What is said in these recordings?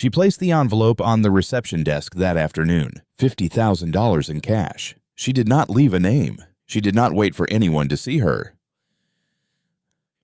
She placed the envelope on the reception desk that afternoon, $50,000 in cash. She did not leave a name. She did not wait for anyone to see her.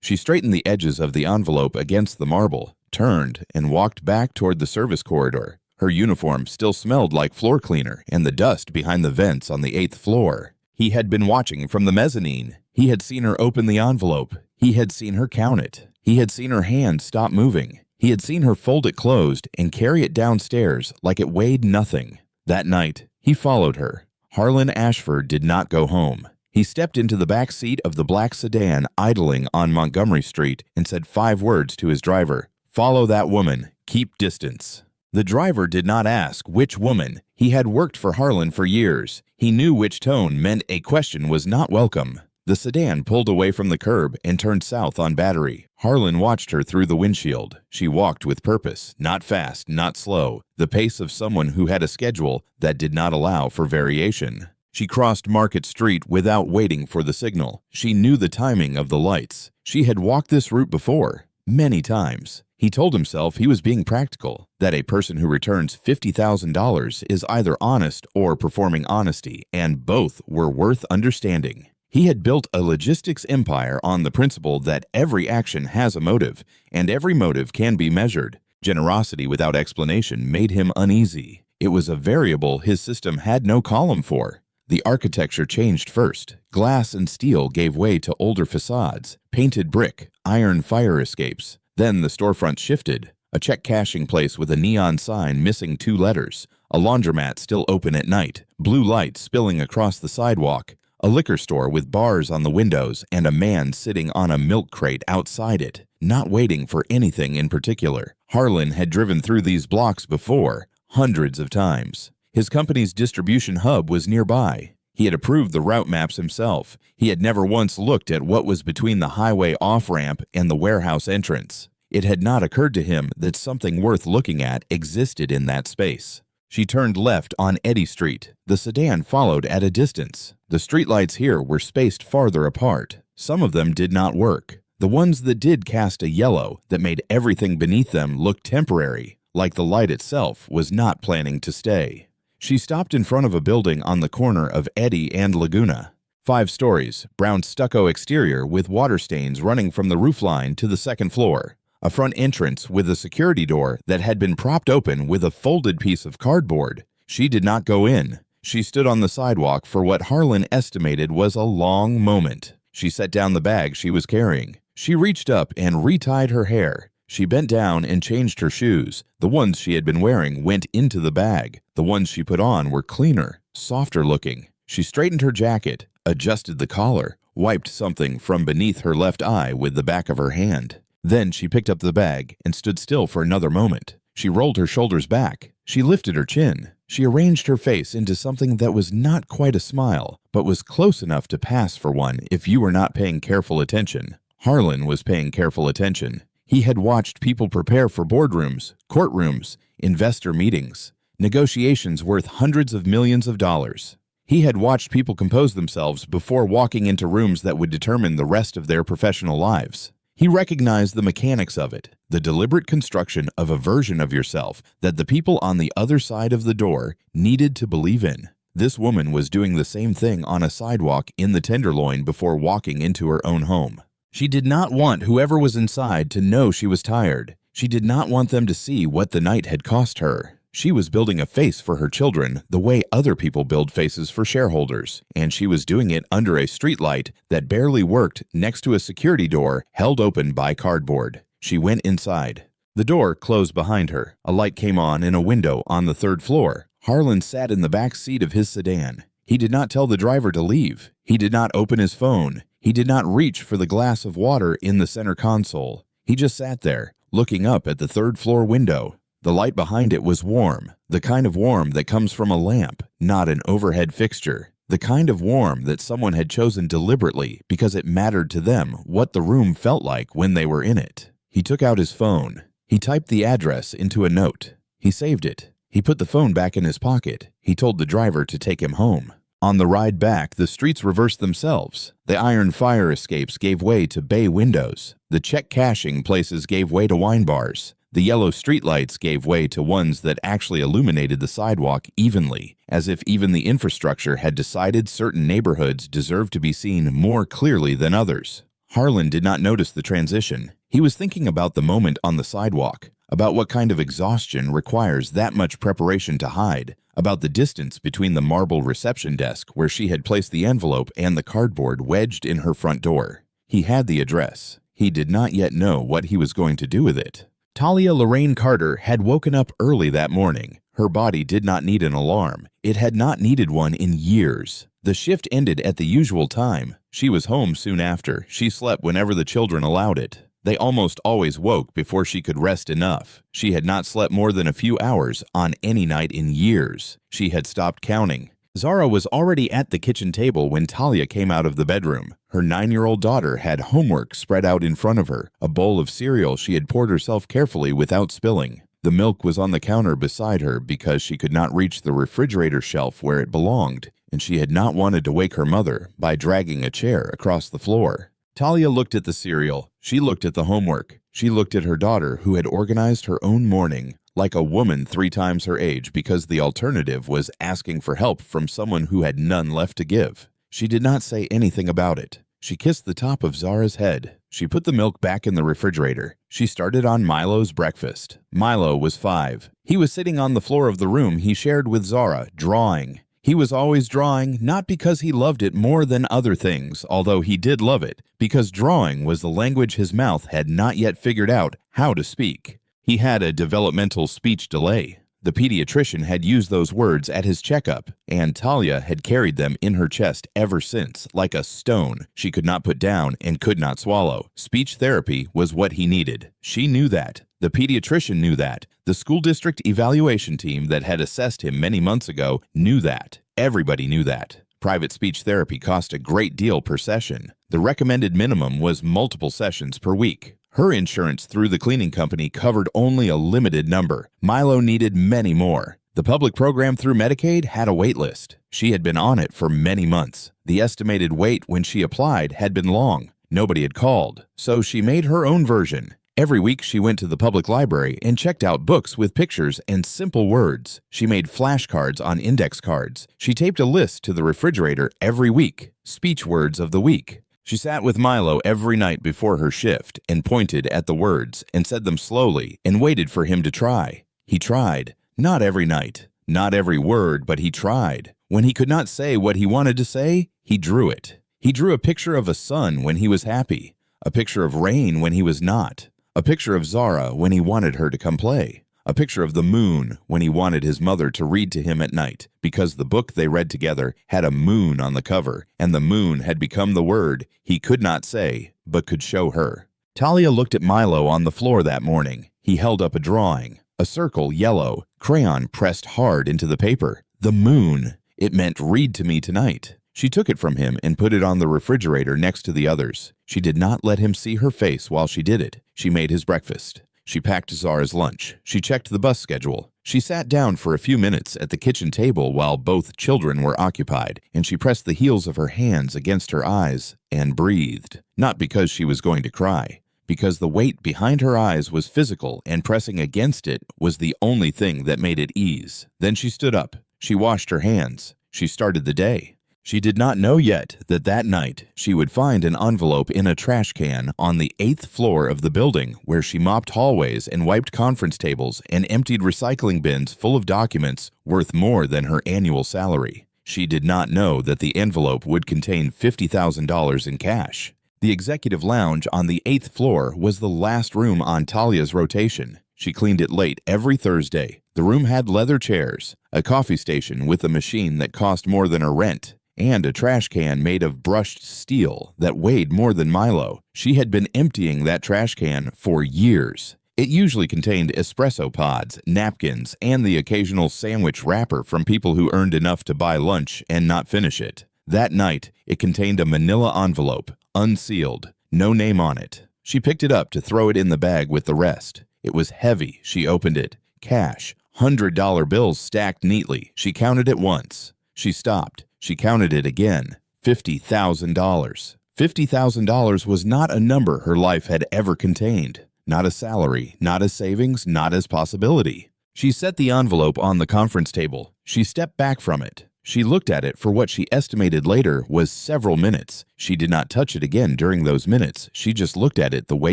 She straightened the edges of the envelope against the marble, turned, and walked back toward the service corridor. Her uniform still smelled like floor cleaner and the dust behind the vents on the 8th floor. He had been watching from the mezzanine. He had seen her open the envelope. He had seen her count it. He had seen her hand stop moving. He had seen her fold it closed and carry it downstairs like it weighed nothing. That night, he followed her. Harlan Ashford did not go home. He stepped into the back seat of the black sedan idling on Montgomery Street and said 5 words to his driver. "Follow that woman. Keep distance." The driver did not ask which woman. He had worked for Harlan for years. He knew which tone meant a question was not welcome. The sedan pulled away from the curb and turned south on Battery. Harlan watched her through the windshield. She walked with purpose, not fast, not slow, the pace of someone who had a schedule that did not allow for variation. She crossed Market Street without waiting for the signal. She knew the timing of the lights. She had walked this route before, many times. He told himself he was being practical, that a person who returns $50,000 is either honest or performing honesty, and both were worth understanding. He had built a logistics empire on the principle that every action has a motive, and every motive can be measured. Generosity without explanation made him uneasy. It was a variable his system had no column for. The architecture changed first. Glass and steel gave way to older facades, painted brick, iron fire escapes. Then the storefront shifted. A check cashing place with a neon sign missing 2 letters, a laundromat still open at night, blue lights spilling across the sidewalk, a liquor store with bars on the windows, and a man sitting on a milk crate outside it, not waiting for anything in particular. Harlan had driven through these blocks before, hundreds of times. His company's distribution hub was nearby. He had approved the route maps himself. He had never once looked at what was between the highway off-ramp and the warehouse entrance. It had not occurred to him that something worth looking at existed in that space. She turned left on Eddy Street. The sedan followed at a distance. The streetlights here were spaced farther apart. Some of them did not work. The ones that did cast a yellow that made everything beneath them look temporary, like the light itself was not planning to stay. She stopped in front of a building on the corner of Eddy and Laguna. 5 stories, brown stucco exterior with water stains running from the roofline to the 2nd floor. A front entrance with a security door that had been propped open with a folded piece of cardboard. She did not go in. She stood on the sidewalk for what Harlan estimated was a long moment. She set down the bag she was carrying. She reached up and retied her hair. She bent down and changed her shoes. The ones she had been wearing went into the bag. The ones she put on were cleaner, softer looking. She straightened her jacket, adjusted the collar, wiped something from beneath her left eye with the back of her hand. Then she picked up the bag and stood still for another moment. She rolled her shoulders back. She lifted her chin. She arranged her face into something that was not quite a smile, but was close enough to pass for one if you were not paying careful attention. Harlan was paying careful attention. He had watched people prepare for boardrooms, courtrooms, investor meetings, negotiations worth hundreds of millions of dollars. He had watched people compose themselves before walking into rooms that would determine the rest of their professional lives. He recognized the mechanics of it, the deliberate construction of a version of yourself that the people on the other side of the door needed to believe in. This woman was doing the same thing on a sidewalk in the Tenderloin before walking into her own home. She did not want whoever was inside to know she was tired. She did not want them to see what the night had cost her. She was building a face for her children the way other people build faces for shareholders, and she was doing it under a streetlight that barely worked next to a security door held open by cardboard. She went inside. The door closed behind her. A light came on in a window on the 3rd floor. Harlan sat in the back seat of his sedan. He did not tell the driver to leave. He did not open his phone. He did not reach for the glass of water in the center console. He just sat there, looking up at the 3rd floor window. The light behind it was warm, the kind of warm that comes from a lamp, not an overhead fixture. The kind of warm that someone had chosen deliberately because it mattered to them what the room felt like when they were in it. He took out his phone. He typed the address into a note. He saved it. He put the phone back in his pocket. He told the driver to take him home. On the ride back, the streets reversed themselves. The iron fire escapes gave way to bay windows. The check cashing places gave way to wine bars. The yellow streetlights gave way to ones that actually illuminated the sidewalk evenly, as if even the infrastructure had decided certain neighborhoods deserved to be seen more clearly than others. Harlan did not notice the transition. He was thinking about the moment on the sidewalk, about what kind of exhaustion requires that much preparation to hide, about the distance between the marble reception desk where she had placed the envelope and the cardboard wedged in her front door. He had the address. He did not yet know what he was going to do with it. Talia Lorraine Carter had woken up early that morning. Her body did not need an alarm. It had not needed one in years. The shift ended at the usual time. She was home soon after. She slept whenever the children allowed it. They almost always woke before she could rest enough. She had not slept more than a few hours on any night in years. She had stopped counting. Zara was already at the kitchen table when Talia came out of the bedroom. Her 9-year-old daughter had homework spread out in front of her, a bowl of cereal she had poured herself carefully without spilling. The milk was on the counter beside her because she could not reach the refrigerator shelf where it belonged, and she had not wanted to wake her mother by dragging a chair across the floor. Talia looked at the cereal. She looked at the homework. She looked at her daughter, who had organized her own morning, like a woman 3 times her age, because the alternative was asking for help from someone who had none left to give. She did not say anything about it. She kissed the top of Zara's head. She put the milk back in the refrigerator. She started on Milo's breakfast. Milo was 5. He was sitting on the floor of the room he shared with Zara, drawing. He was always drawing, not because he loved it more than other things, although he did love it, because drawing was the language his mouth had not yet figured out how to speak. He had a developmental speech delay. The pediatrician had used those words at his checkup, and Talia had carried them in her chest ever since, like a stone she could not put down and could not swallow. Speech therapy was what he needed. She knew that. The pediatrician knew that. The school district evaluation team that had assessed him many months ago knew that. Everybody knew that. Private speech therapy cost a great deal per session. The recommended minimum was multiple sessions per week. Her insurance through the cleaning company covered only a limited number. Milo needed many more. The public program through Medicaid had a wait list. She had been on it for many months. The estimated wait when she applied had been long. Nobody had called, so she made her own version. Every week she went to the public library and checked out books with pictures and simple words. She made flashcards on index cards. She taped a list to the refrigerator every week. Speech words of the week. She sat with Milo every night before her shift and pointed at the words and said them slowly and waited for him to try. He tried. Not every night. Not every word, but he tried. When he could not say what he wanted to say, he drew it. He drew a picture of a sun when he was happy, a picture of rain when he was not, a picture of Zara when he wanted her to come play, a picture of the moon when he wanted his mother to read to him at night, because the book they read together had a moon on the cover, and the moon had become the word he could not say, but could show her. Talia looked at Milo on the floor that morning. He held up a drawing, a circle, yellow, crayon pressed hard into the paper. The moon. It meant read to me tonight. She took it from him and put it on the refrigerator next to the others. She did not let him see her face while she did it. She made his breakfast. She packed Zara's lunch. She checked the bus schedule. She sat down for a few minutes at the kitchen table while both children were occupied, and she pressed the heels of her hands against her eyes and breathed. Not because she was going to cry, because the weight behind her eyes was physical and pressing against it was the only thing that made it ease. Then she stood up. She washed her hands. She started the day. She did not know yet that that night she would find an envelope in a trash can on the 8th floor of the building where she mopped hallways and wiped conference tables and emptied recycling bins full of documents worth more than her annual salary. She did not know that the envelope would contain $50,000 in cash. The executive lounge on the 8th floor was the last room on Talia's rotation. She cleaned it late every Thursday. The room had leather chairs, a coffee station with a machine that cost more than her rent, and a trash can made of brushed steel that weighed more than Milo. She had been emptying that trash can for years. It usually contained espresso pods, napkins, and the occasional sandwich wrapper from people who earned enough to buy lunch and not finish it. That night, it contained a manila envelope, unsealed, no name on it. She picked it up to throw it in the bag with the rest. It was heavy. She opened it. Cash, $100 bills stacked neatly. She counted it once. She stopped. She counted it again. $50,000. $50,000 was not a number her life had ever contained. not a salary, not as savings, not as possibility. She set the envelope on the conference table. She stepped back from it. She looked at it for what she estimated later was several minutes. She did not touch it again during those minutes. She just looked at it the way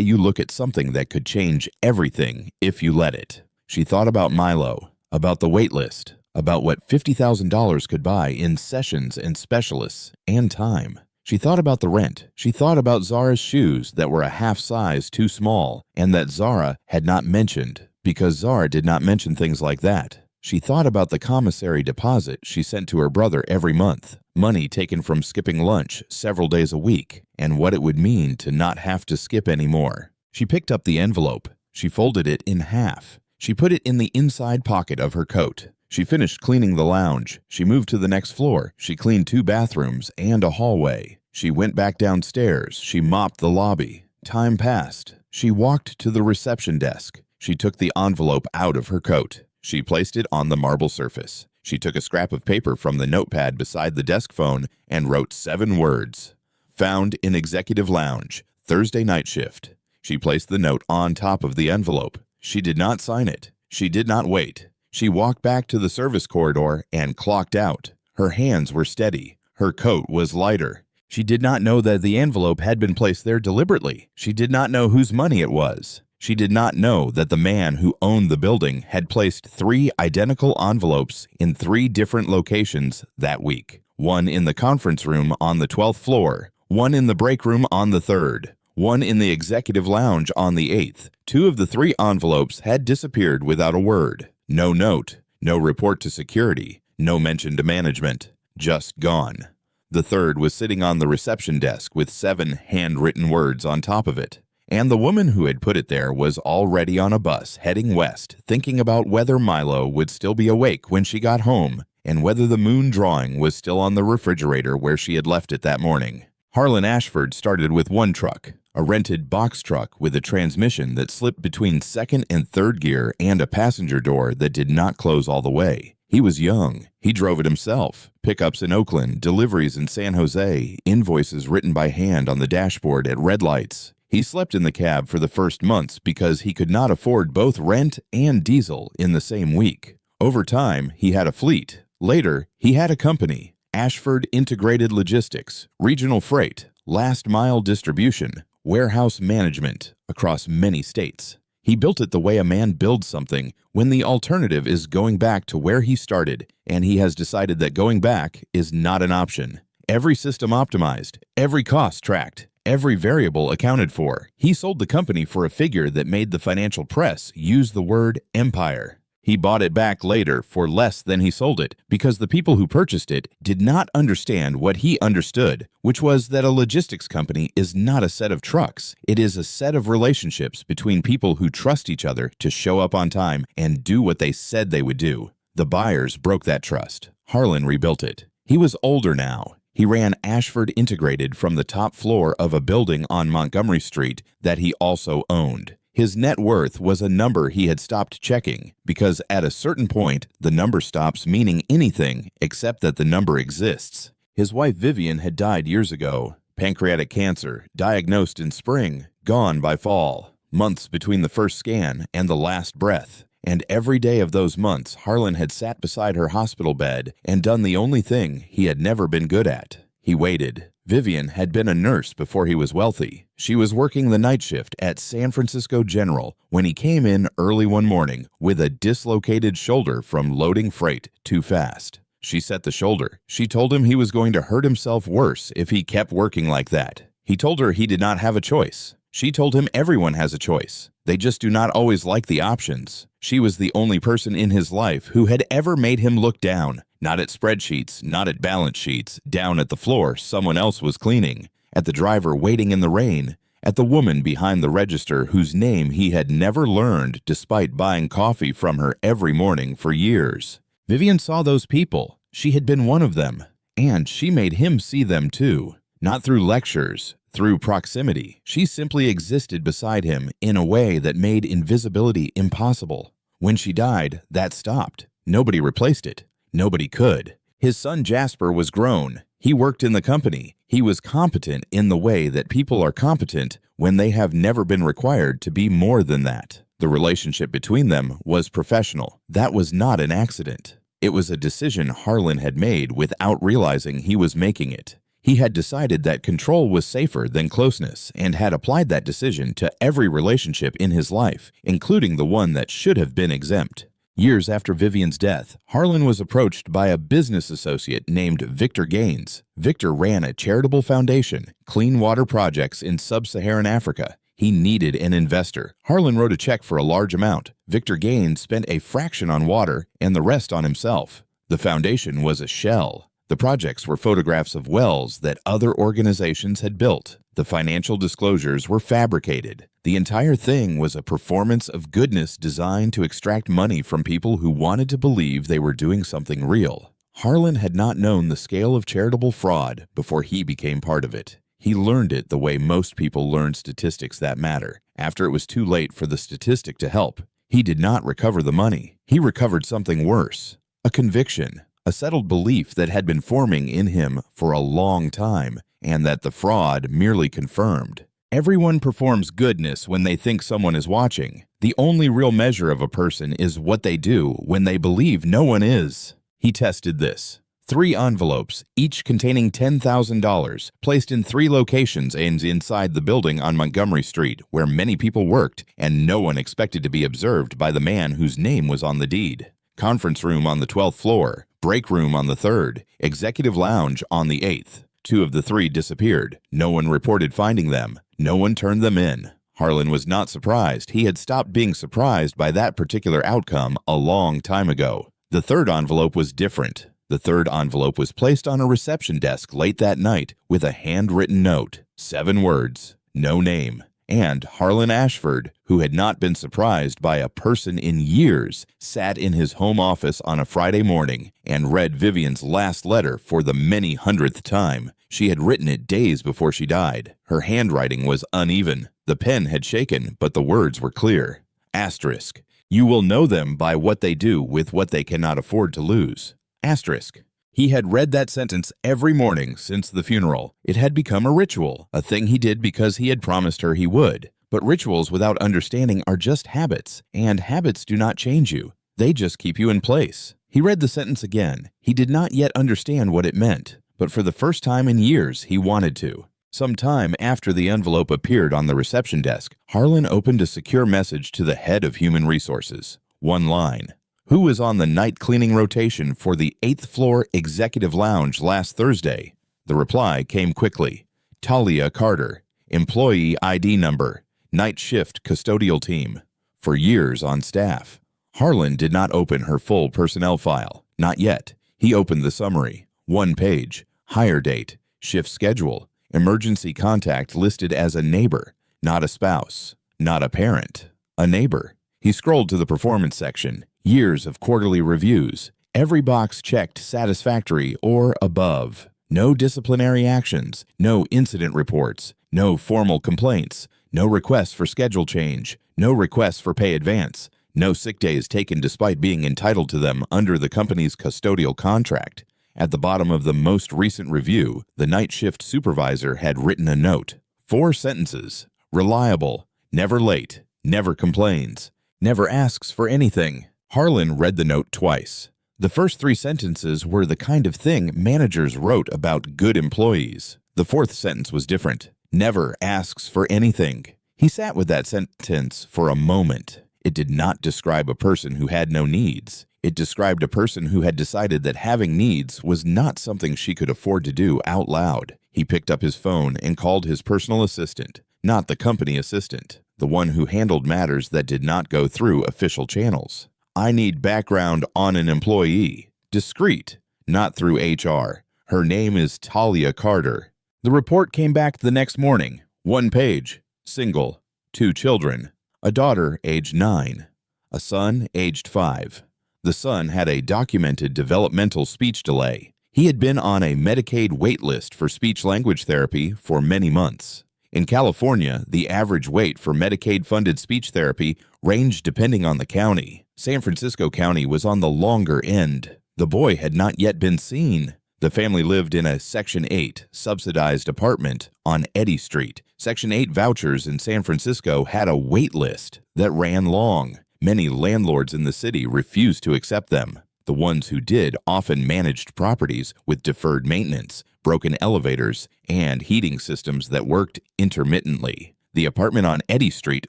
you look at something that could change everything if you let it. She thought about Milo, about the wait list, about what $50,000 could buy in sessions and specialists and time. She thought about the rent. She thought about Zara's shoes that were a half size too small and that Zara had not mentioned because Zara did not mention things like that. She thought about the commissary deposit she sent to her brother every month, money taken from skipping lunch several days a week, and what it would mean to not have to skip anymore. She picked up the envelope. She folded it in half. She put it in the inside pocket of her coat. She finished cleaning the lounge. She moved to the next floor. She cleaned 2 bathrooms and a hallway. She went back downstairs. She mopped the lobby. Time passed. She walked to the reception desk. She took the envelope out of her coat. She placed it on the marble surface. She took a scrap of paper from the notepad beside the desk phone and wrote 7 words. Found in executive lounge, Thursday night shift. She placed the note on top of the envelope. She did not sign it. She did not wait. She walked back to the service corridor and clocked out. Her hands were steady. Her coat was lighter. She did not know that the envelope had been placed there deliberately. She did not know whose money it was. She did not know that the man who owned the building had placed 3 identical envelopes in 3 different locations that week. One in the conference room on the 12th floor, one in the break room on the 3rd, one in the executive lounge on the 8th. 2 of the 3 envelopes had disappeared without a word. No note, no report to security, no mention to management. Just gone. The 3rd was sitting on the reception desk with 7 handwritten words on top of it. And the woman who had put it there was already on a bus heading west, thinking about whether Milo would still be awake when she got home and whether the moon drawing was still on the refrigerator where she had left it that morning. Harlan Ashford started with 1 truck, a rented box truck with a transmission that slipped between 2nd and 3rd gear and a passenger door that did not close all the way. He was young. He drove it himself. Pickups in Oakland, deliveries in San Jose, invoices written by hand on the dashboard at red lights. He slept in the cab for the first months because he could not afford both rent and diesel in the same week. Over time, he had a fleet. Later, he had a company, Ashford Integrated Logistics, regional freight, last mile distribution, warehouse management across many states. He built it the way a man builds something when the alternative is going back to where he started, and he has decided that going back is not an option. Every system optimized, every cost tracked, every variable accounted for. He sold the company for a figure that made the financial press use the word empire. He bought it back later for less than he sold it because the people who purchased it did not understand what he understood, which was that a logistics company is not a set of trucks. It is a set of relationships between people who trust each other to show up on time and do what they said they would do. The buyers broke that trust. Harlan rebuilt it. He was older now. He ran Ashford Integrated from the top floor of a building on Montgomery Street that he also owned. His net worth was a number he had stopped checking because at a certain point, the number stops meaning anything except that the number exists. His wife Vivian had died years ago. Pancreatic cancer, diagnosed in spring, gone by fall. Months between the first scan and the last breath. And every day of those months, Harlan had sat beside her hospital bed and done the only thing he had never been good at. He waited. Vivian had been a nurse before he was wealthy. She was working the night shift at San Francisco General when he came in early one morning with a dislocated shoulder from loading freight too fast. She set the shoulder. She told him he was going to hurt himself worse if he kept working like that. He told her he did not have a choice. She told him everyone has a choice. They just do not always like the options. She was the only person in his life who had ever made him look down, not at spreadsheets, not at balance sheets, down at the floor someone else was cleaning, at the driver waiting in the rain, at the woman behind the register whose name he had never learned despite buying coffee from her every morning for years. Vivian saw those people. She had been one of them, and she made him see them too. Not through lectures, through proximity. She simply existed beside him in a way that made invisibility impossible. When she died, that stopped. Nobody replaced it. Nobody could. His son Jasper was grown. He worked in the company. He was competent in the way that people are competent when they have never been required to be more than that. The relationship between them was professional. That was not an accident. It was a decision Harlan had made without realizing he was making it. He had decided that control was safer than closeness and had applied that decision to every relationship in his life, including the one that should have been exempt. Years after Vivian's death, Harlan was approached by a business associate named Victor Gaines. Victor ran a charitable foundation, Clean Water Projects in Sub-Saharan Africa. He needed an investor. Harlan wrote a check for a large amount. Victor Gaines spent a fraction on water and the rest on himself. The foundation was a shell. The projects were photographs of wells that other organizations had built. The financial disclosures were fabricated. The entire thing was a performance of goodness designed to extract money from people who wanted to believe they were doing something real. Harlan had not known the scale of charitable fraud before he became part of it. He learned it the way most people learn statistics that matter, after it was too late for the statistic to help. He did not recover the money. He recovered something worse, a conviction, a settled belief that had been forming in him for a long time, and that the fraud merely confirmed. Everyone performs goodness when they think someone is watching. The only real measure of a person is what they do when they believe no one is. He tested this. 3 envelopes, each containing $10,000, placed in 3 locations and inside the building on Montgomery Street, where many people worked, and no one expected to be observed by the man whose name was on the deed. Conference room on the 12th floor, break room on the 3rd, executive lounge on the 8th. 2 of the 3 disappeared. No one reported finding them. No one turned them in. Harlan was not surprised. He had stopped being surprised by that particular outcome a long time ago. The 3rd envelope was different. The 3rd envelope was placed on a reception desk late that night with a handwritten note, 7 words, no name. And Harlan Ashford, who had not been surprised by a person in years, sat in his home office on a Friday morning and read Vivian's last letter for the many hundredth time. She had written it days before she died. Her handwriting was uneven. The pen had shaken, but the words were clear. Asterisk. You will know them by what they do with what they cannot afford to lose. Asterisk. He had read that sentence every morning since the funeral. It had become a ritual, a thing he did because he had promised her he would. But rituals without understanding are just habits, and habits do not change you. They just keep you in place. He read the sentence again. He did not yet understand what it meant, but for the first time in years, he wanted to. Some time after the envelope appeared on the reception desk, Harlan opened a secure message to the head of Human Resources. 1 line. Who was on the night cleaning rotation for the 8th floor executive lounge last Thursday? The reply came quickly. Talia Carter, employee ID number, night shift custodial team, for years on staff. Harlan did not open her full personnel file. Not yet. He opened the summary. 1 page, hire date, shift schedule, emergency contact listed as a neighbor, not a spouse, not a parent, a neighbor. He scrolled to the performance section. Years of quarterly reviews. Every box checked satisfactory or above. No disciplinary actions. No incident reports. No formal complaints. No requests for schedule change. No requests for pay advance. No sick days taken despite being entitled to them under the company's custodial contract. At the bottom of the most recent review, the night shift supervisor had written a note. 4 sentences. Reliable. Never late. Never complains. Never asks for anything. Harlan read the note twice. The first 3 sentences were the kind of thing managers wrote about good employees. The 4th sentence was different. Never asks for anything. He sat with that sentence for a moment. It did not describe a person who had no needs. It described a person who had decided that having needs was not something she could afford to do out loud. He picked up his phone and called his personal assistant, not the company assistant, the one who handled matters that did not go through official channels. I need background on an employee. Discreet, not through HR. Her name is Talia Carter. The report came back the next morning. 1 page. Single. 2 children. A daughter aged 9. A son aged 5. The son had a documented developmental speech delay. He had been on a Medicaid wait list for speech-language therapy for many months. In California, the average wait for Medicaid-funded speech therapy ranged depending on the county. San Francisco County was on the longer end. The boy had not yet been seen. The family lived in a Section 8 subsidized apartment on Eddy Street. Section 8 vouchers in San Francisco had a wait list that ran long. Many landlords in the city refused to accept them. The ones who did often managed properties with deferred maintenance, broken elevators, and heating systems that worked intermittently. The apartment on Eddy Street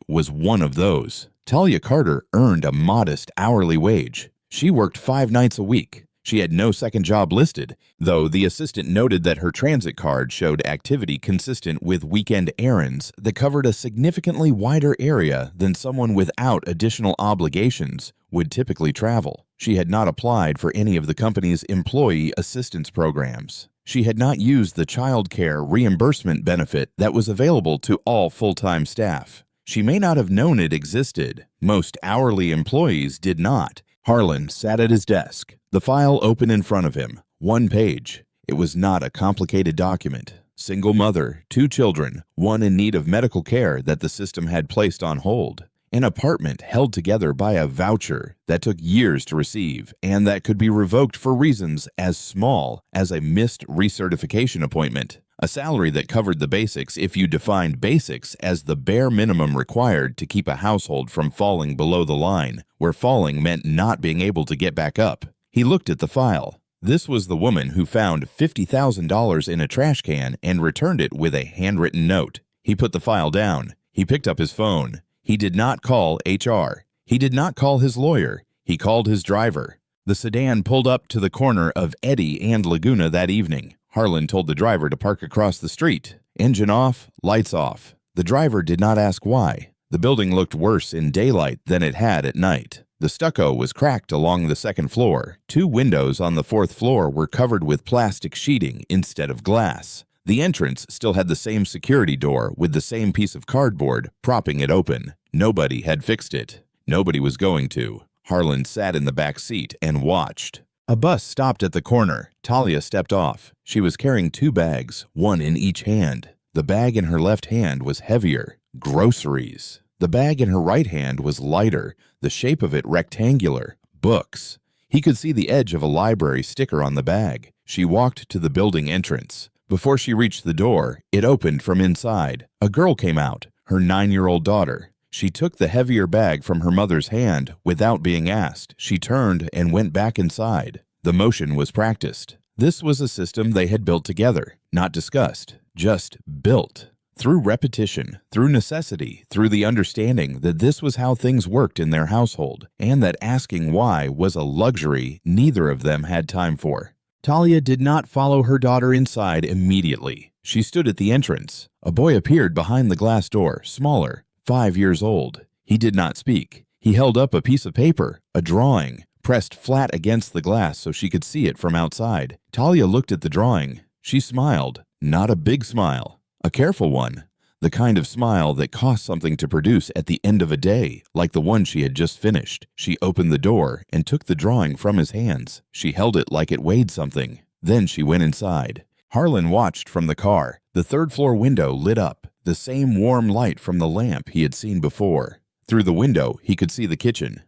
was one of those. Talia Carter earned a modest hourly wage. She worked 5 nights a week. She had no second job listed, though the assistant noted that her transit card showed activity consistent with weekend errands that covered a significantly wider area than someone without additional obligations would typically travel. She had not applied for any of the company's employee assistance programs. She had not used the child care reimbursement benefit that was available to all full-time staff. She may not have known it existed. Most hourly employees did not. Harlan sat at his desk, the file open in front of him. 1 page. It was not a complicated document. Single mother, 2 children, one in need of medical care that the system had placed on hold. An apartment held together by a voucher that took years to receive and that could be revoked for reasons as small as a missed recertification appointment. A salary that covered the basics if you defined basics as the bare minimum required to keep a household from falling below the line, where falling meant not being able to get back up. He looked at the file. This was the woman who found $50,000 in a trash can and returned it with a handwritten note. He put the file down. He picked up his phone. He did not call HR. He did not call his lawyer. He called his driver. The sedan pulled up to the corner of Eddy and Laguna that evening. Harlan told the driver to park across the street. Engine off, lights off. The driver did not ask why. The building looked worse in daylight than it had at night. The stucco was cracked along the 2nd floor. 2 windows on the 4th floor were covered with plastic sheeting instead of glass. The entrance still had the same security door with the same piece of cardboard propping it open. Nobody had fixed it. Nobody was going to. Harlan sat in the back seat and watched. A bus stopped at the corner. Talia stepped off. She was carrying 2 bags, one in each hand. The bag in her left hand was heavier. Groceries. The bag in her right hand was lighter, the shape of it rectangular. Books. He could see the edge of a library sticker on the bag. She walked to the building entrance. Before she reached the door, it opened from inside. A girl came out, her 9-year-old daughter. She took the heavier bag from her mother's hand without being asked. She turned and went back inside. The motion was practiced. This was a system they had built together, not discussed, just built. Through repetition, through necessity, through the understanding that this was how things worked in their household, and that asking why was a luxury neither of them had time for. Talia did not follow her daughter inside immediately. She stood at the entrance. A boy appeared behind the glass door, smaller, 5 years old. He did not speak. He held up a piece of paper, a drawing, pressed flat against the glass so she could see it from outside. Talia looked at the drawing. She smiled, not a big smile, a careful one, the kind of smile that cost something to produce at the end of a day, like the one she had just finished. She opened the door and took the drawing from his hands. She held it like it weighed something. Then she went inside. Harlan watched from the car. The 3rd floor window lit up, the same warm light from the lamp he had seen before. Through the window, he could see the kitchen.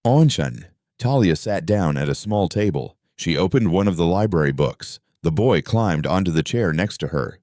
Onshan. Talia sat down at a small table. She opened one of the library books. The boy climbed onto the chair next to her.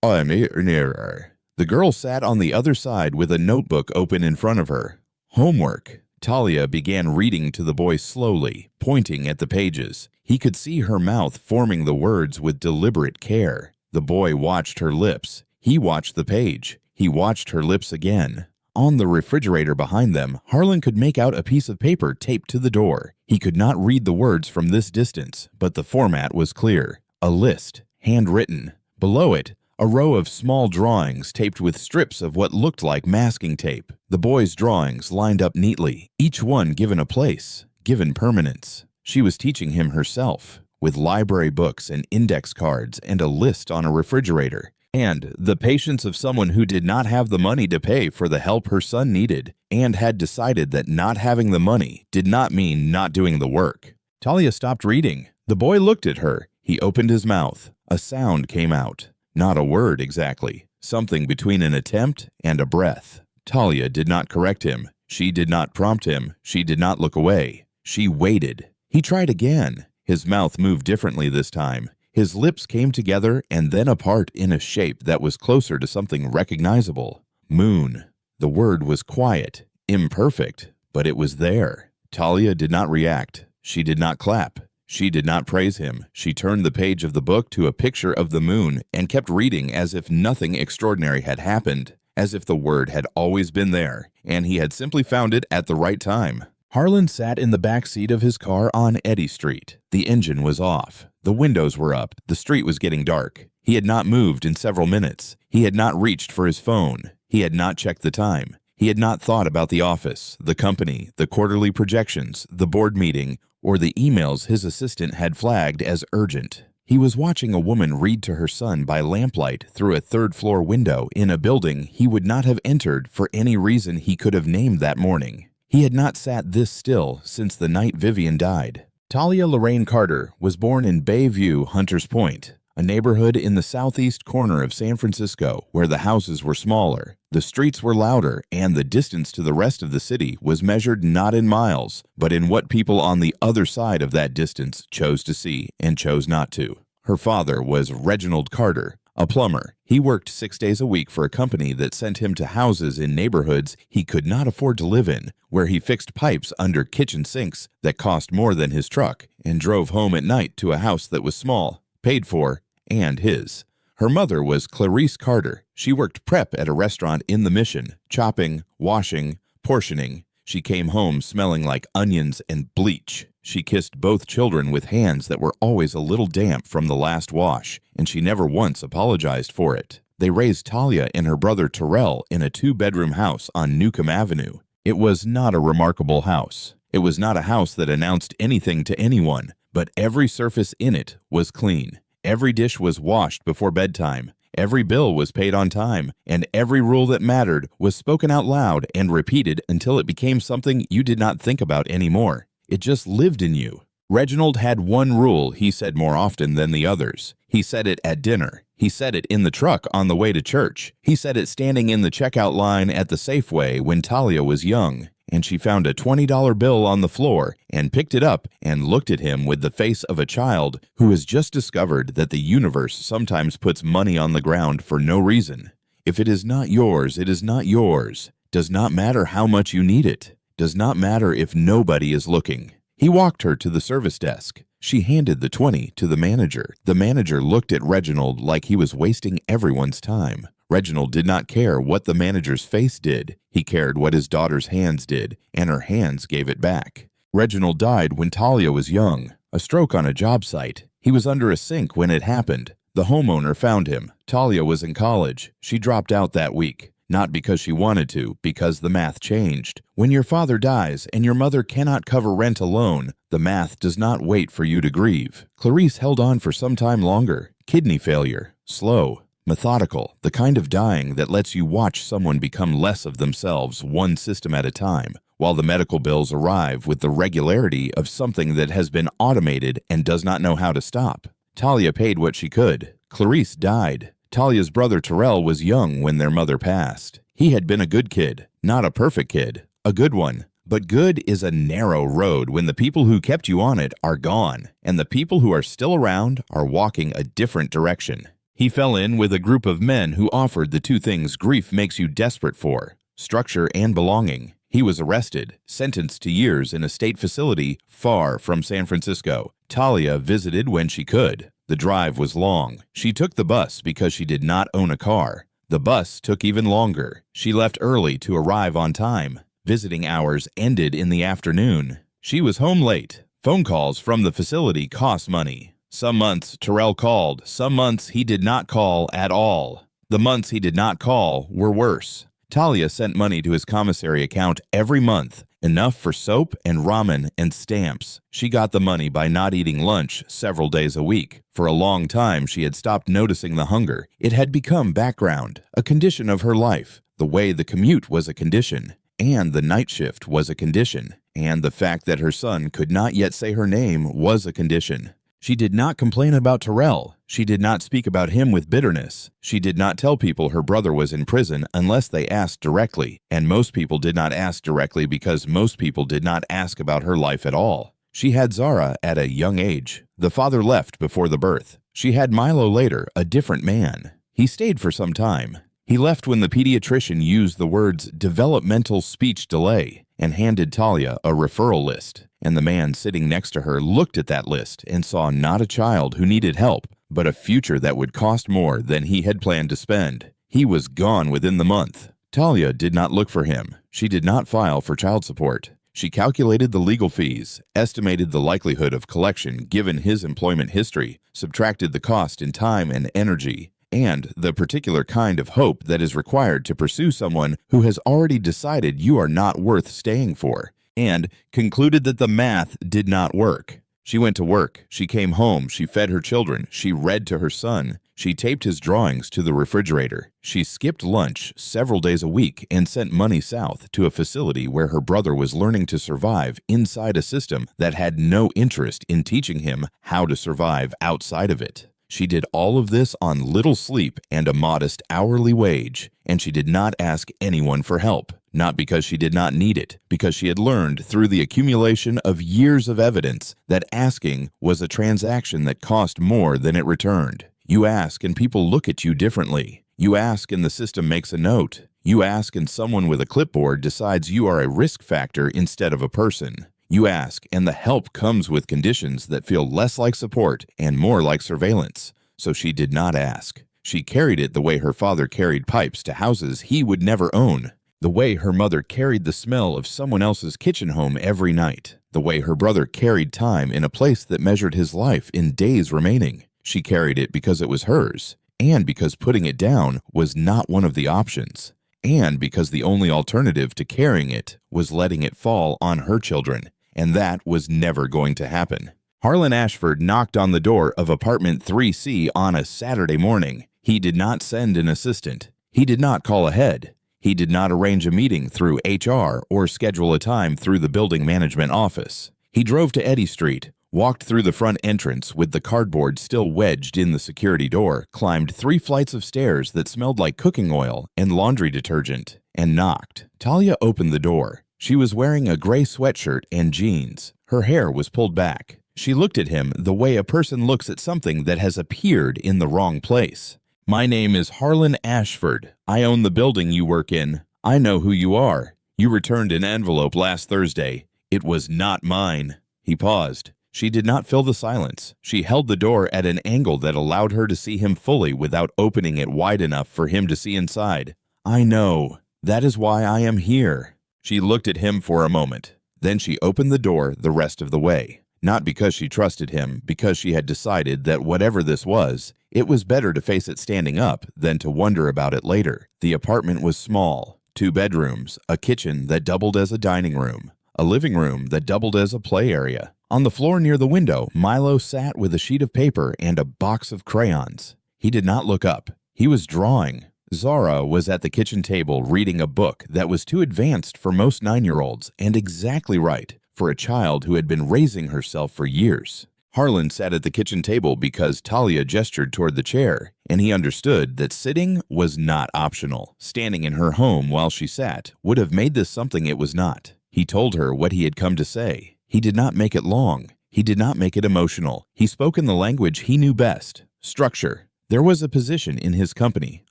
I'm here. The girl sat on the other side with a notebook open in front of her. Homework. Talia began reading to the boy slowly, pointing at the pages. He could see her mouth forming the words with deliberate care. The boy watched her lips. He watched the page. He watched her lips again. On the refrigerator behind them, Harlan could make out a piece of paper taped to the door. He could not read the words from this distance, but the format was clear. A list, handwritten. Below it, a row of small drawings taped with strips of what looked like masking tape. The boy's drawings lined up neatly, each one given a place, given permanence. She was teaching him herself, with library books and index cards and a list on a refrigerator, and the patience of someone who did not have the money to pay for the help her son needed, and had decided that not having the money did not mean not doing the work. Talia stopped reading. The boy looked at her. He opened his mouth. A sound came out. Not a word exactly, something between an attempt and a breath. Talia did not correct him. She did not prompt him. She did not look away. She waited. He tried again. His mouth moved differently this time. His lips came together and then apart in a shape that was closer to something recognizable. Moon. The word was quiet, imperfect, but it was there. Talia did not react. She did not clap. She did not praise him. She turned the page of the book to a picture of the moon and kept reading as if nothing extraordinary had happened, as if the word had always been there, and he had simply found it at the right time. Harlan sat in the back seat of his car on Eddy Street. The engine was off. The windows were up. The street was getting dark. He had not moved in several minutes. He had not reached for his phone. He had not checked the time. He had not thought about the office, the company, the quarterly projections, the board meeting, or the emails his assistant had flagged as urgent. He was watching a woman read to her son by lamplight through a third-floor window in a building he would not have entered for any reason he could have named that morning. He had not sat this still since the night Vivian died. Talia Lorraine Carter was born in Bayview, Hunters Point, a neighborhood in the southeast corner of San Francisco where the houses were smaller, the streets were louder, and the distance to the rest of the city was measured not in miles, but in what people on the other side of that distance chose to see and chose not to. Her father was Reginald Carter, a plumber. He worked 6 days a week for a company that sent him to houses in neighborhoods he could not afford to live in, where he fixed pipes under kitchen sinks that cost more than his truck, and drove home at night to a house that was small, paid for, and his. Her mother was Clarice Carter. She worked prep at a restaurant in the Mission, chopping, washing, portioning. She came home smelling like onions and bleach. She kissed both children with hands that were always a little damp from the last wash, and she never once apologized for it. They raised Talia and her brother Terrell in a 2-bedroom house on Newcomb Avenue. It was not a remarkable house. It was not a house that announced anything to anyone, but every surface in it was clean. Every dish was washed before bedtime. Every bill was paid on time, and every rule that mattered was spoken out loud and repeated until it became something you did not think about anymore. It just lived in you. Reginald had one rule he said more often than the others. He said it at dinner. He said it in the truck on the way to church. He said it standing in the checkout line at the Safeway when Talia was young, and she found a $20 bill on the floor and picked it up and looked at him with the face of a child who has just discovered that the universe sometimes puts money on the ground for no reason. If it is not yours, it is not yours. Does not matter how much you need it. Does not matter if nobody is looking. He walked her to the service desk. She handed the 20 to the manager. The manager looked at Reginald like he was wasting everyone's time. Reginald did not care what the manager's face did. He cared what his daughter's hands did, and her hands gave it back. Reginald died when Talia was young, a stroke on a job site. He was under a sink when it happened. The homeowner found him. Talia was in college. She dropped out that week. Not because she wanted to, because the math changed. When your father dies and your mother cannot cover rent alone, the math does not wait for you to grieve. Clarice held on for some time longer. Kidney failure. Slow. Methodical. The kind of dying that lets you watch someone become less of themselves one system at a time, while the medical bills arrive with the regularity of something that has been automated and does not know how to stop. Talia paid what she could. Clarice died. Talia's brother Terrell was young when their mother passed. He had been a good kid, not a perfect kid, a good one. But good is a narrow road when the people who kept you on it are gone, and the people who are still around are walking a different direction. He fell in with a group of men who offered the two things grief makes you desperate for: structure and belonging. He was arrested, sentenced to years in a state facility far from San Francisco. Talia visited when she could. The drive was long. She took the bus because she did not own a car. The bus took even longer. She left early to arrive on time. Visiting hours ended in the afternoon. She was home late. Phone calls from the facility cost money. Some months Terrell called. Some months he did not call at all. The months he did not call were worse. Talia sent money to his commissary account every month, enough for soap and ramen and stamps. She got the money by not eating lunch several days a week. For a long time, she had stopped noticing the hunger. It had become background, a condition of her life. The way the commute was a condition, and the night shift was a condition, and the fact that her son could not yet say her name was a condition. She did not complain about Terrell. She did not speak about him with bitterness. She did not tell people her brother was in prison unless they asked directly, and most people did not ask directly because most people did not ask about her life at all. She had Zara at a young age. The father left before the birth. She had Milo later, a different man. He stayed for some time. He left when the pediatrician used the words developmental speech delay and handed Talia a referral list. And the man sitting next to her looked at that list and saw not a child who needed help, but a future that would cost more than he had planned to spend. He was gone within the month. Talia did not look for him. She did not file for child support. She calculated the legal fees, estimated the likelihood of collection given his employment history, subtracted the cost in time and energy, and the particular kind of hope that is required to pursue someone who has already decided you are not worth staying for, and concluded that the math did not work. She went to work, she came home, she fed her children, she read to her son, she taped his drawings to the refrigerator, she skipped lunch several days a week and sent money south to a facility where her brother was learning to survive inside a system that had no interest in teaching him how to survive outside of it. She did all of this on little sleep and a modest hourly wage, and she did not ask anyone for help. Not because she did not need it, because she had learned through the accumulation of years of evidence that asking was a transaction that cost more than it returned. You ask and people look at you differently. You ask and the system makes a note. You ask and someone with a clipboard decides you are a risk factor instead of a person. You ask and the help comes with conditions that feel less like support and more like surveillance. So she did not ask. She carried it the way her father carried pipes to houses he would never own. The way her mother carried the smell of someone else's kitchen home every night. The way her brother carried time in a place that measured his life in days remaining. She carried it because it was hers, and because putting it down was not one of the options, and because the only alternative to carrying it was letting it fall on her children, and that was never going to happen. Harlan Ashford knocked on the door of apartment 3C on a Saturday morning. He did not send an assistant. He did not call ahead. He did not arrange a meeting through HR or schedule a time through the building management office. He drove to Eddy Street, walked through the front entrance with the cardboard still wedged in the security door, climbed 3 flights of stairs that smelled like cooking oil and laundry detergent, and knocked. Talia opened the door. She was wearing a gray sweatshirt and jeans. Her hair was pulled back. She looked at him the way a person looks at something that has appeared in the wrong place. "My name is Harlan Ashford. I own the building you work in. I know who you are. You returned an envelope last Thursday. It was not mine." He paused. She did not fill the silence. She held the door at an angle that allowed her to see him fully without opening it wide enough for him to see inside. "I know. That is why I am here." She looked at him for a moment. Then she opened the door the rest of the way. Not because she trusted him, because she had decided that whatever this was, it was better to face it standing up than to wonder about it later. The apartment was small, 2 bedrooms, a kitchen that doubled as a dining room, a living room that doubled as a play area. On the floor near the window, Milo sat with a sheet of paper and a box of crayons. He did not look up. He was drawing. Zara was at the kitchen table reading a book that was too advanced for most 9-year-olds and exactly right for a child who had been raising herself for years. Harlan sat at the kitchen table because Talia gestured toward the chair, and he understood that sitting was not optional. Standing in her home while she sat would have made this something it was not. He told her what he had come to say. He did not make it long. He did not make it emotional. He spoke in the language he knew best. Structure. There was a position in his company,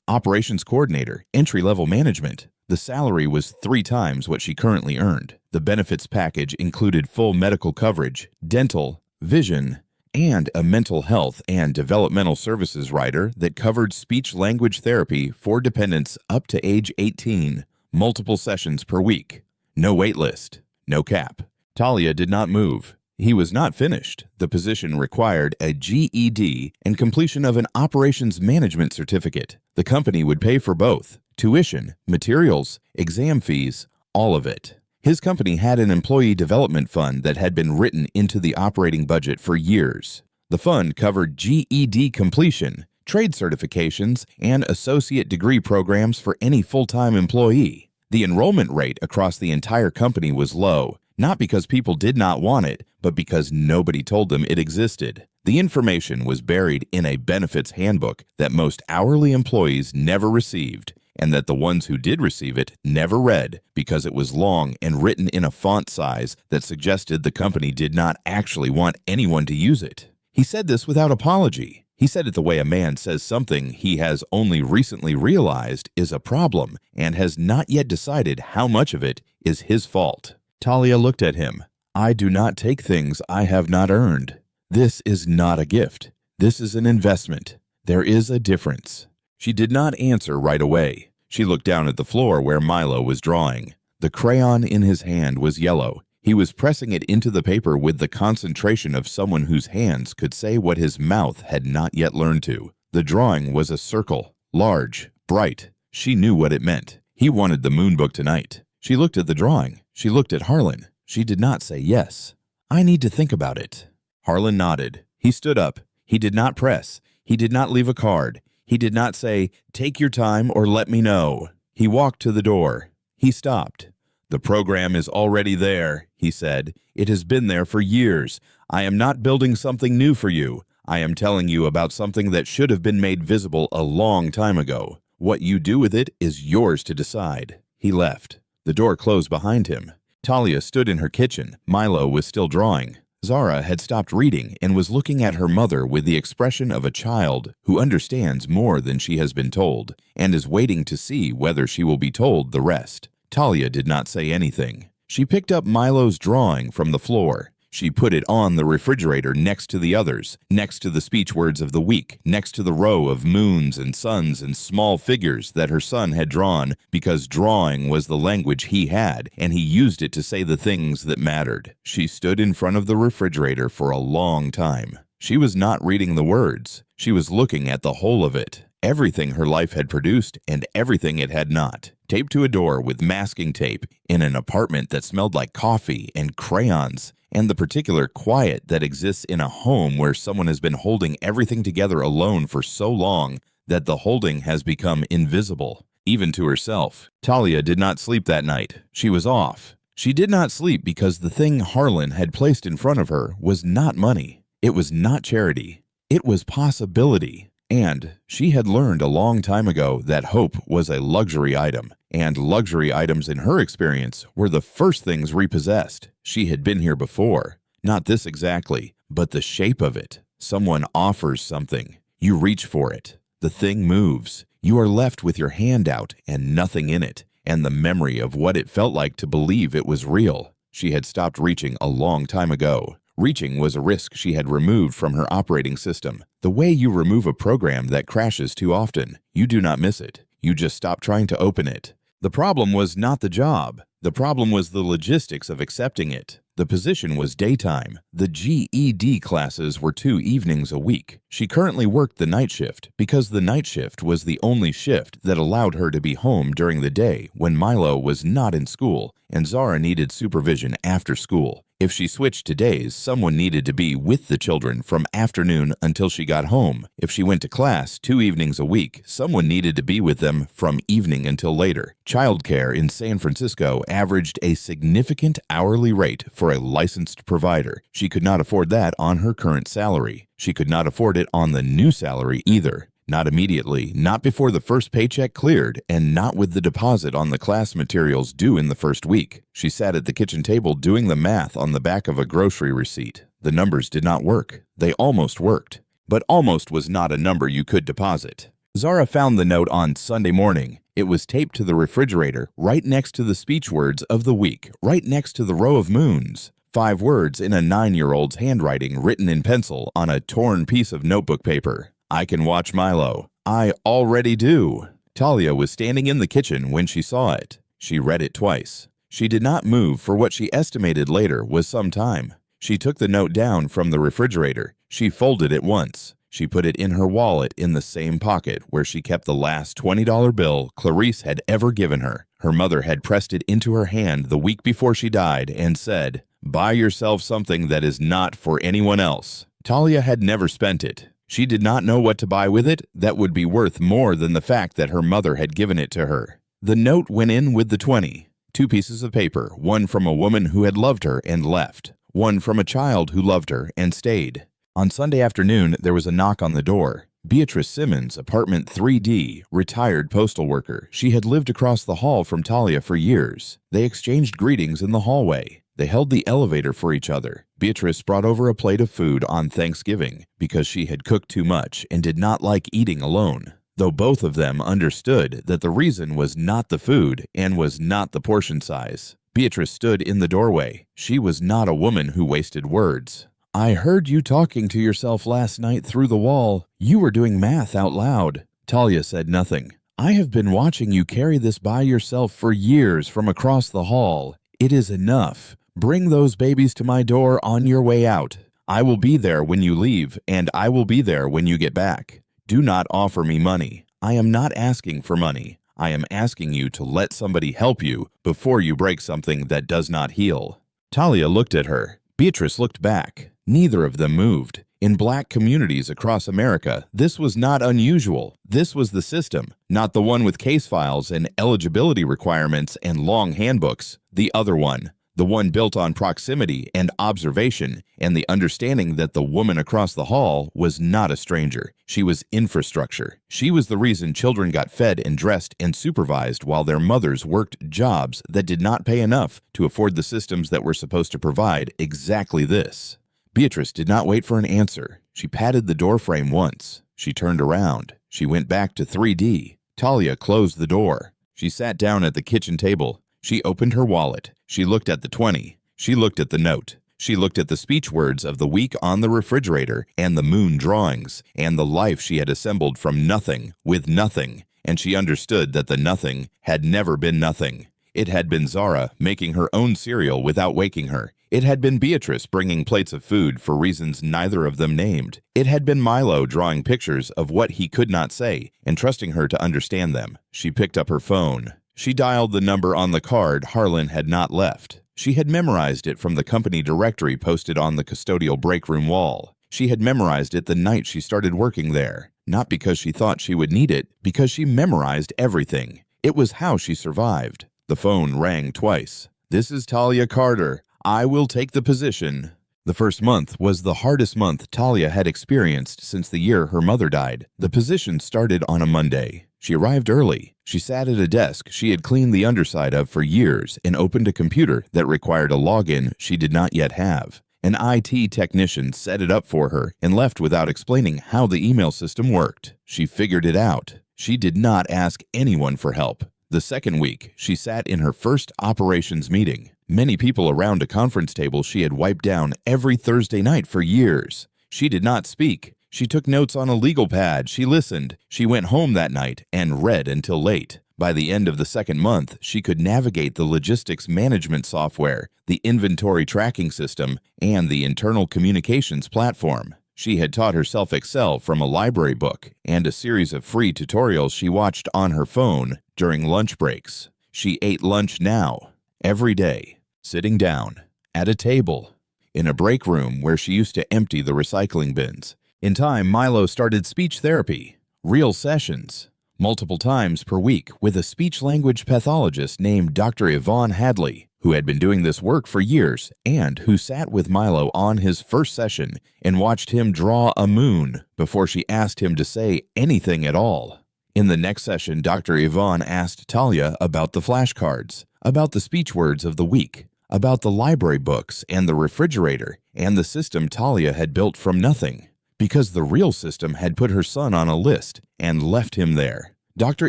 operations coordinator, entry-level management. The salary was 3 times what she currently earned. The benefits package included full medical coverage, dental, vision, and a mental health and developmental services rider that covered speech-language therapy for dependents up to age 18, multiple sessions per week. No wait list, no cap. Talia did not move. He was not finished. The position required a GED and completion of an operations management certificate. The company would pay for both. Tuition, materials, exam fees, all of it. His company had an employee development fund that had been written into the operating budget for years. The fund covered GED completion, trade certifications, and associate degree programs for any full-time employee. The enrollment rate across the entire company was low, not because people did not want it, but because nobody told them it existed. The information was buried in a benefits handbook that most hourly employees never received, and that the ones who did receive it never read because it was long and written in a font size that suggested the company did not actually want anyone to use it. He said this without apology. He said it the way a man says something he has only recently realized is a problem and has not yet decided how much of it is his fault. Talia looked at him. I do not take things I have not earned. This is not a gift. This is an investment. There is a difference. She did not answer right away. She looked down at the floor where Milo was drawing. The crayon in his hand was yellow. He was pressing it into the paper with the concentration of someone whose hands could say what his mouth had not yet learned to. The drawing was a circle, large, bright. She knew what it meant. He wanted the moon book tonight. She looked at the drawing. She looked at Harlan. She did not say yes. I need to think about it. Harlan nodded. He stood up. He did not press. He did not leave a card. He did not say, take your time or let me know. He walked to the door. He stopped. The program is already there, he said. It has been there for years. I am not building something new for you. I am telling you about something that should have been made visible a long time ago. What you do with it is yours to decide. He left. The door closed behind him. Talia stood in her kitchen. Milo was still drawing. Zara had stopped reading and was looking at her mother with the expression of a child who understands more than she has been told and is waiting to see whether she will be told the rest. Talia did not say anything. She picked up Milo's drawing from the floor. She put it on the refrigerator next to the others, next to the speech words of the week, next to the row of moons and suns and small figures that her son had drawn because drawing was the language he had, and he used it to say the things that mattered. She stood in front of the refrigerator for a long time. She was not reading the words. She was looking at the whole of it. Everything her life had produced and everything it had not. Taped to a door with masking tape in an apartment that smelled like coffee and crayons, and the particular quiet that exists in a home where someone has been holding everything together alone for so long that the holding has become invisible, even to herself. Talia did not sleep that night. She was off. She did not sleep because the thing Harlan had placed in front of her was not money. It was not charity. It was possibility. And she had learned a long time ago that hope was a luxury item, and luxury items in her experience were the first things repossessed. She had been here before. Not this exactly, but the shape of it. Someone offers something. You reach for it. The thing moves. You are left with your hand out and nothing in it, and the memory of what it felt like to believe it was real. She had stopped reaching a long time ago. Reaching was a risk she had removed from her operating system. The way you remove a program that crashes too often, you do not miss it. You just stop trying to open it. The problem was not the job. The problem was the logistics of accepting it. The position was daytime. The GED classes were 2 evenings a week. She currently worked the night shift because the night shift was the only shift that allowed her to be home during the day when Milo was not in school and Zara needed supervision after school. If she switched to days, someone needed to be with the children from afternoon until she got home. If she went to class 2 evenings a week, someone needed to be with them from evening until later. Childcare in San Francisco averaged a significant hourly rate for a licensed provider. She could not afford that on her current salary. She could not afford it on the new salary either. Not immediately, not before the first paycheck cleared, and not with the deposit on the class materials due in the first week. She sat at the kitchen table doing the math on the back of a grocery receipt. The numbers did not work. They almost worked. But almost was not a number you could deposit. Zara found the note on Sunday morning. It was taped to the refrigerator right next to the speech words of the week, right next to the row of moons. 5 words in a 9-year-old's handwriting written in pencil on a torn piece of notebook paper. I can watch Milo. I already do. Talia was standing in the kitchen when she saw it. She read it twice. She did not move for what she estimated later was some time. She took the note down from the refrigerator. She folded it once. She put it in her wallet in the same pocket where she kept the last $20 bill Clarice had ever given her. Her mother had pressed it into her hand the week before she died and said, "Buy yourself something that is not for anyone else." Talia had never spent it. She did not know what to buy with it that would be worth more than the fact that her mother had given it to her. The note went in with the 20. 2 pieces of paper, one from a woman who had loved her and left, one from a child who loved her and stayed. On Sunday afternoon, there was a knock on the door. Beatrice Simmons, apartment 3D, retired postal worker. She had lived across the hall from Talia for years. They exchanged greetings in the hallway. They held the elevator for each other. Beatrice brought over a plate of food on Thanksgiving because she had cooked too much and did not like eating alone, though both of them understood that the reason was not the food and was not the portion size. Beatrice stood in the doorway. She was not a woman who wasted words. "I heard you talking to yourself last night through the wall. You were doing math out loud." Talia said nothing. "I have been watching you carry this by yourself for years from across the hall. It is enough. Bring those babies to my door on your way out. I will be there when you leave, and I will be there when you get back. Do not offer me money. I am not asking for money. I am asking you to let somebody help you before you break something that does not heal." Talia looked at her. Beatrice looked back. Neither of them moved. In Black communities across America, this was not unusual. This was the system, not the one with case files and eligibility requirements and long handbooks. The other one, the one built on proximity and observation and the understanding that the woman across the hall was not a stranger. She was infrastructure. She was the reason children got fed and dressed and supervised while their mothers worked jobs that did not pay enough to afford the systems that were supposed to provide exactly this. Beatrice did not wait for an answer. She patted the doorframe once. She turned around. She went back to 3D. Talia closed the door. She sat down at the kitchen table. She opened her wallet. She looked at the 20. She looked at the note. She looked at the speech words of the week on the refrigerator and the moon drawings and the life she had assembled from nothing with nothing, and she understood that the nothing had never been nothing. It had been Zara making her own cereal without waking her. It had been Beatrice bringing plates of food for reasons neither of them named. It had been Milo drawing pictures of what he could not say and trusting her to understand them. She picked up her phone. She dialed the number on the card Harlan had not left. She had memorized it from the company directory posted on the custodial break room wall. She had memorized it the night she started working there, not because she thought she would need it, because she memorized everything. It was how she survived. The phone rang twice. "This is Talia Carter. I will take the position." The first month was the hardest month Talia had experienced since the year her mother died. The position started on a Monday. She arrived early. She sat at a desk she had cleaned the underside of for years and opened a computer that required a login she did not yet have. An IT technician set it up for her and left without explaining how the email system worked. She figured it out. She did not ask anyone for help. The second week, she sat in her first operations meeting. Many people around a conference table she had wiped down every Thursday night for years. She did not speak. She took notes on a legal pad. She listened. She went home that night and read until late. By the end of the second month, she could navigate the logistics management software, the inventory tracking system, and the internal communications platform. She had taught herself Excel from a library book and a series of free tutorials she watched on her phone during lunch breaks. She ate lunch now, every day, sitting down, at a table, in a break room where she used to empty the recycling bins. In time, Milo started speech therapy, real sessions, multiple times per week with a speech-language pathologist named Dr. Yvonne Hadley, who had been doing this work for years and who sat with Milo on his first session and watched him draw a moon before she asked him to say anything at all. In the next session, Dr. Yvonne asked Talia about the flashcards, about the speech words of the week, about the library books and the refrigerator and the system Talia had built from nothing, because the real system had put her son on a list and left him there. Dr.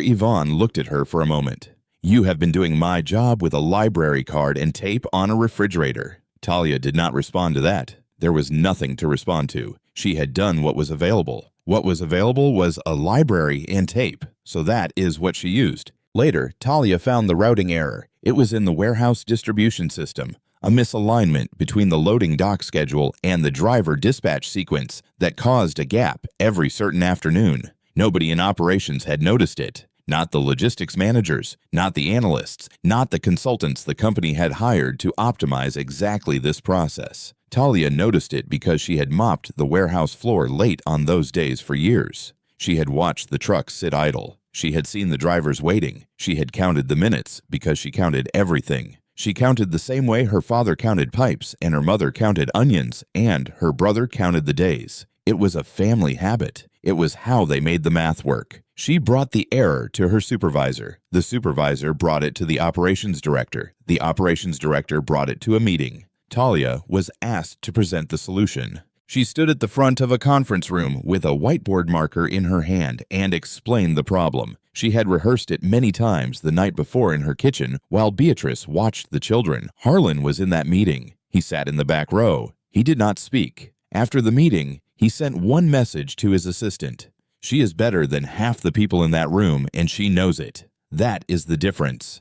Yvonne looked at her for a moment. "You have been doing my job with a library card and tape on a refrigerator." Talia did not respond to that. There was nothing to respond to. She had done what was available. What was available was a library and tape, so that is what she used. Later, Talia found the routing error. It was in the warehouse distribution system, a misalignment between the loading dock schedule and the driver dispatch sequence that caused a gap every certain afternoon. Nobody in operations had noticed it. Not the logistics managers, not the analysts, not the consultants the company had hired to optimize exactly this process. Talia noticed it because she had mopped the warehouse floor late on those days for years. She had watched the trucks sit idle. She had seen the drivers waiting. She had counted the minutes because she counted everything. She counted the same way her father counted pipes and her mother counted onions and her brother counted the days. It was a family habit. It was how they made the math work. She brought the error to her supervisor. The supervisor brought it to the operations director. The operations director brought it to a meeting. Talia was asked to present the solution. She stood at the front of a conference room with a whiteboard marker in her hand and explained the problem. She had rehearsed it many times the night before in her kitchen while Beatrice watched the children. Harlan was in that meeting. He sat in the back row. He did not speak. After the meeting, he sent one message to his assistant. She is better than half the people in that room, and she knows it. That is the difference.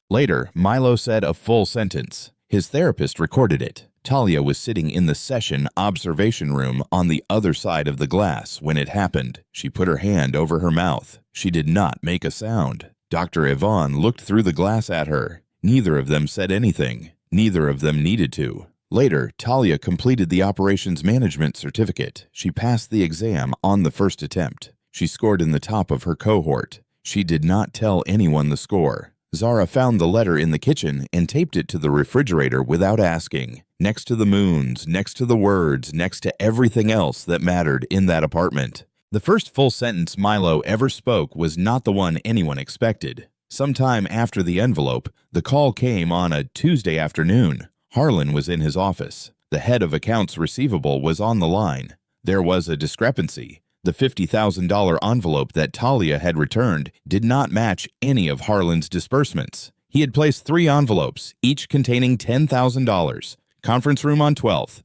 Later, Milo said a full sentence. His therapist recorded it. Talia was sitting in the session observation room on the other side of the glass when it happened. She put her hand over her mouth. She did not make a sound. Dr. Yvonne looked through the glass at her. Neither of them said anything. Neither of them needed to. Later, Talia completed the operations management certificate. She passed the exam on the first attempt. She scored in the top of her cohort. She did not tell anyone the score. Zara found the letter in the kitchen and taped it to the refrigerator without asking. Next to the moons, next to the words, next to everything else that mattered in that apartment. The first full sentence Milo ever spoke was not the one anyone expected. Sometime after the envelope, the call came on a Tuesday afternoon. Harlan was in his office. The head of accounts receivable was on the line. There was a discrepancy. The $50,000 envelope that Talia had returned did not match any of Harlan's disbursements. He had placed 3 envelopes, each containing $10,000. Conference room on 12th.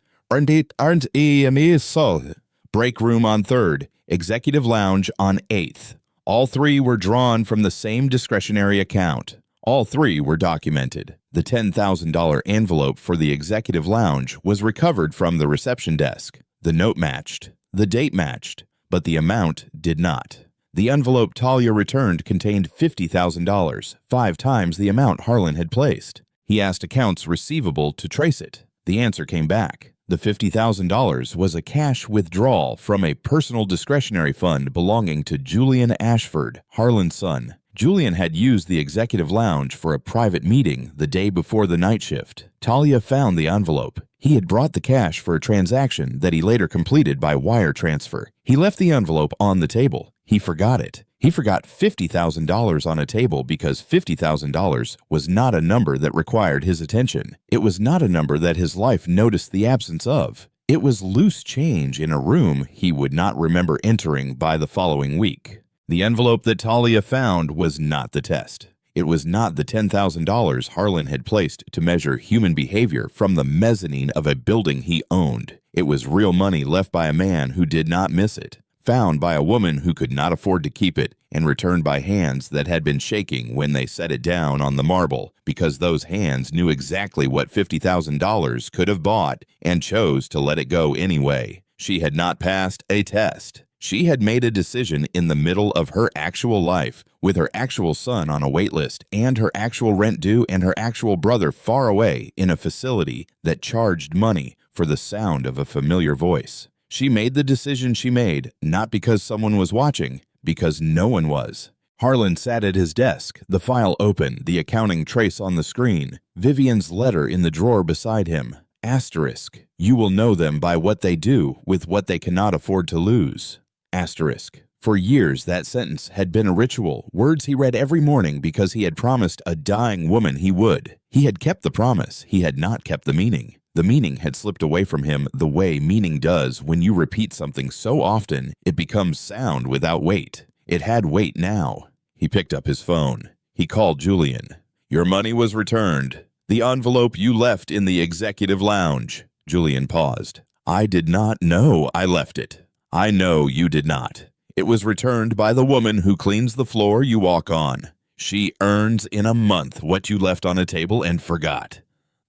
Break room on 3rd. Executive lounge on 8th. All 3 were drawn from the same discretionary account. All 3 were documented. The $10,000 envelope for the executive lounge was recovered from the reception desk. The note matched. The date matched. But the amount did not. The envelope Talia returned contained $50,000, 5 times the amount Harlan had placed. He asked accounts receivable to trace it. The answer came back. The $50,000 was a cash withdrawal from a personal discretionary fund belonging to Julian Ashford, Harlan's son. Julian had used the executive lounge for a private meeting the day before the night shift. Talia found the envelope. He had brought the cash for a transaction that he later completed by wire transfer. He left the envelope on the table. He forgot it. He forgot $50,000 on a table because $50,000 was not a number that required his attention. It was not a number that his life noticed the absence of. It was loose change in a room he would not remember entering by the following week. The envelope that Talia found was not the test. It was not the $10,000 Harlan had placed to measure human behavior from the mezzanine of a building he owned. It was real money left by a man who did not miss it, found by a woman who could not afford to keep it, and returned by hands that had been shaking when they set it down on the marble because those hands knew exactly what $50,000 could have bought and chose to let it go anyway. She had not passed a test. She had made a decision in the middle of her actual life, with her actual son on a wait list and her actual rent due and her actual brother far away in a facility that charged money for the sound of a familiar voice. She made the decision she made, not because someone was watching, because no one was. Harlan sat at his desk, the file open, the accounting trace on the screen, Vivian's letter in the drawer beside him. Asterisk. You will know them by what they do with what they cannot afford to lose. Asterisk. For years, that sentence had been a ritual, words he read every morning because he had promised a dying woman he would. He had kept the promise. He had not kept the meaning. The meaning had slipped away from him the way meaning does when you repeat something so often it becomes sound without weight. It had weight now. He picked up his phone. He called Julian. Your money was returned. The envelope you left in the executive lounge. Julian paused. I did not know I left it. I know you did not. It was returned by the woman who cleans the floor you walk on. She earns in a month what you left on a table and forgot.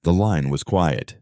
The line was quiet.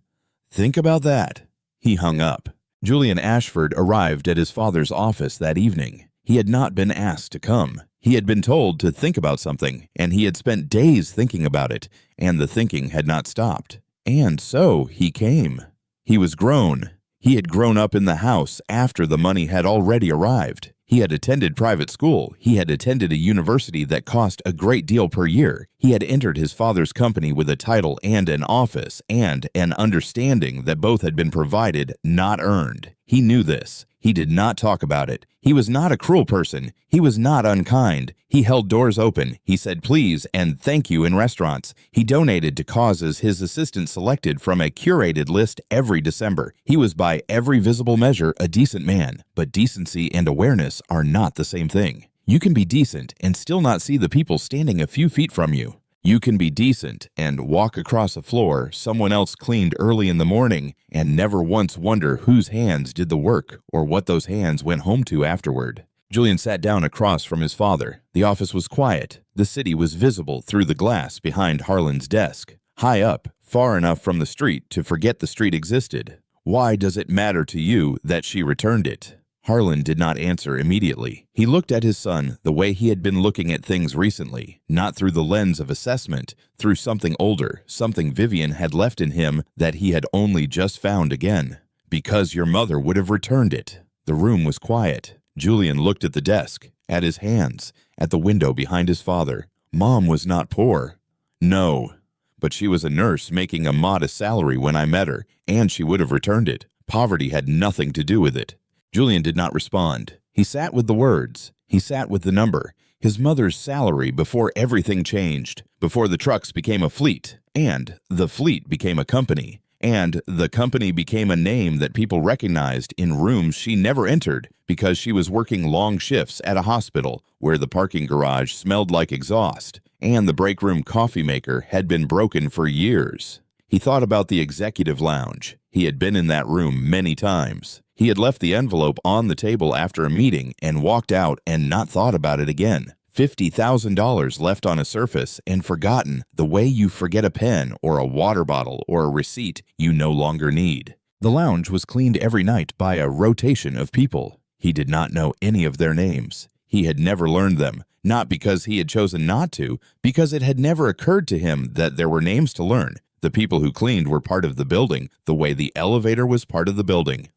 Think about that. He hung up. Julian Ashford arrived at his father's office that evening. He had not been asked to come. He had been told to think about something, and he had spent days thinking about it, and the thinking had not stopped. And so he came. He was grown. He had grown up in the house after the money had already arrived. He had attended private school. He had attended a university that cost a great deal per year. He had entered his father's company with a title and an office and an understanding that both had been provided, not earned. He knew this. He did not talk about it. He was not a cruel person. He was not unkind. He held doors open. He said please and thank you in restaurants. He donated to causes his assistant selected from a curated list every December. He was by every visible measure a decent man. But decency and awareness are not the same thing. You can be decent and still not see the people standing a few feet from you. You can be decent and walk across a floor someone else cleaned early in the morning and never once wonder whose hands did the work or what those hands went home to afterward. Julian sat down across from his father. The office was quiet. The city was visible through the glass behind Harlan's desk. High up, far enough from the street to forget the street existed. Why does it matter to you that she returned it? Harlan did not answer immediately. He looked at his son the way he had been looking at things recently, not through the lens of assessment, through something older, something Vivian had left in him that he had only just found again. Because your mother would have returned it. The room was quiet. Julian looked at the desk, at his hands, at the window behind his father. Mom was not poor. No, but she was a nurse making a modest salary when I met her, and she would have returned it. Poverty had nothing to do with it. Julian did not respond. He sat with the words. He sat with the number. His mother's salary before everything changed, before the trucks became a fleet, and the fleet became a company, and the company became a name that people recognized in rooms she never entered because she was working long shifts at a hospital where the parking garage smelled like exhaust, and the break room coffee maker had been broken for years. He thought about the executive lounge. He had been in that room many times. He had left the envelope on the table after a meeting and walked out and not thought about it again. $50,000 left on a surface and forgotten the way you forget a pen or a water bottle or a receipt you no longer need. The lounge was cleaned every night by a rotation of people. He did not know any of their names. He had never learned them, not because he had chosen not to, because it had never occurred to him that there were names to learn. The people who cleaned were part of the building, the way the elevator was part of the building.